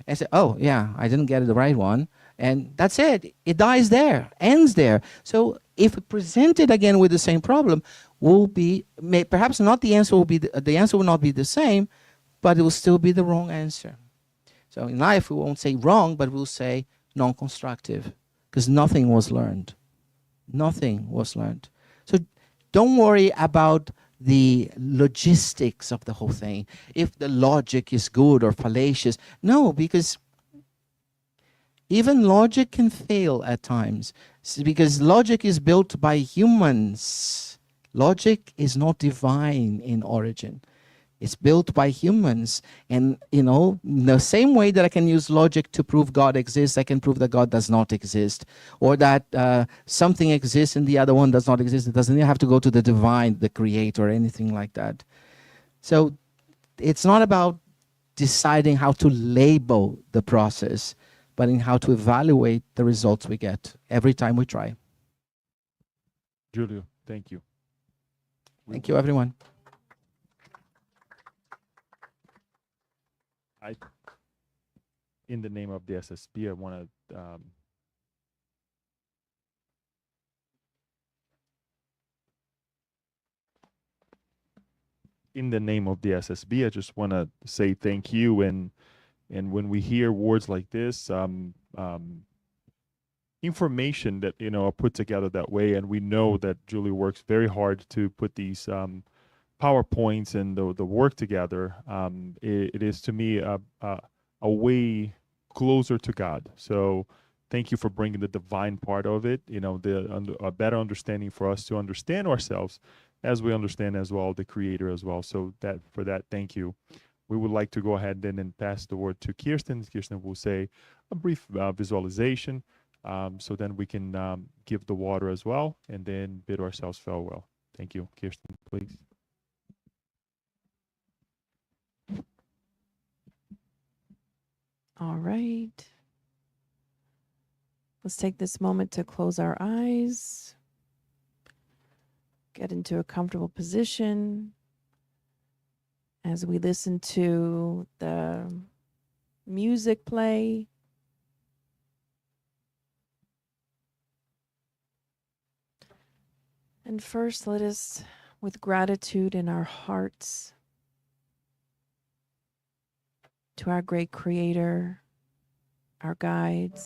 S2: And say, oh yeah, I didn't get the right one, and that's it. It dies there, ends there. So if presented again with the same problem, perhaps not the answer will be the answer will not be the same, but it will still be the wrong answer. So in life, we won't say wrong, but we'll say non-constructive, because nothing was learned. Nothing was learned. So don't worry about the logistics of the whole thing, if the logic is good or fallacious. No, because even logic can fail at times, because logic is built by humans. Logic is not divine in origin. It's built by humans. And, in the same way that I can use logic to prove God exists, I can prove that God does not exist, or that something exists and the other one does not exist. It doesn't have to go to the divine, the creator, or anything like that. So it's not about deciding how to label the process, but in how to evaluate the results we get every time we try.
S1: Julio, thank you.
S2: Thank you, everyone.
S1: In the name of the SSB, I want to in the name of the SSB, I just want to say thank you. And when we hear words like this, information that are put together that way, and we know that Julie works very hard to put these PowerPoints and the work together. It is to me a way closer to God. So thank you for bringing the divine part of it, a better understanding for us to understand ourselves as we understand as well the Creator as well. So for that, thank you. We would like to go ahead then and pass the word to Kirsten. Kirsten will say a brief visualization, so then we can give the water as well, and then bid ourselves farewell. Thank you. Kirsten, please.
S8: All right. Let's take this moment to close our eyes, get into a comfortable position as we listen to the music play. And first, let us, with gratitude in our hearts, to our great Creator, our guides,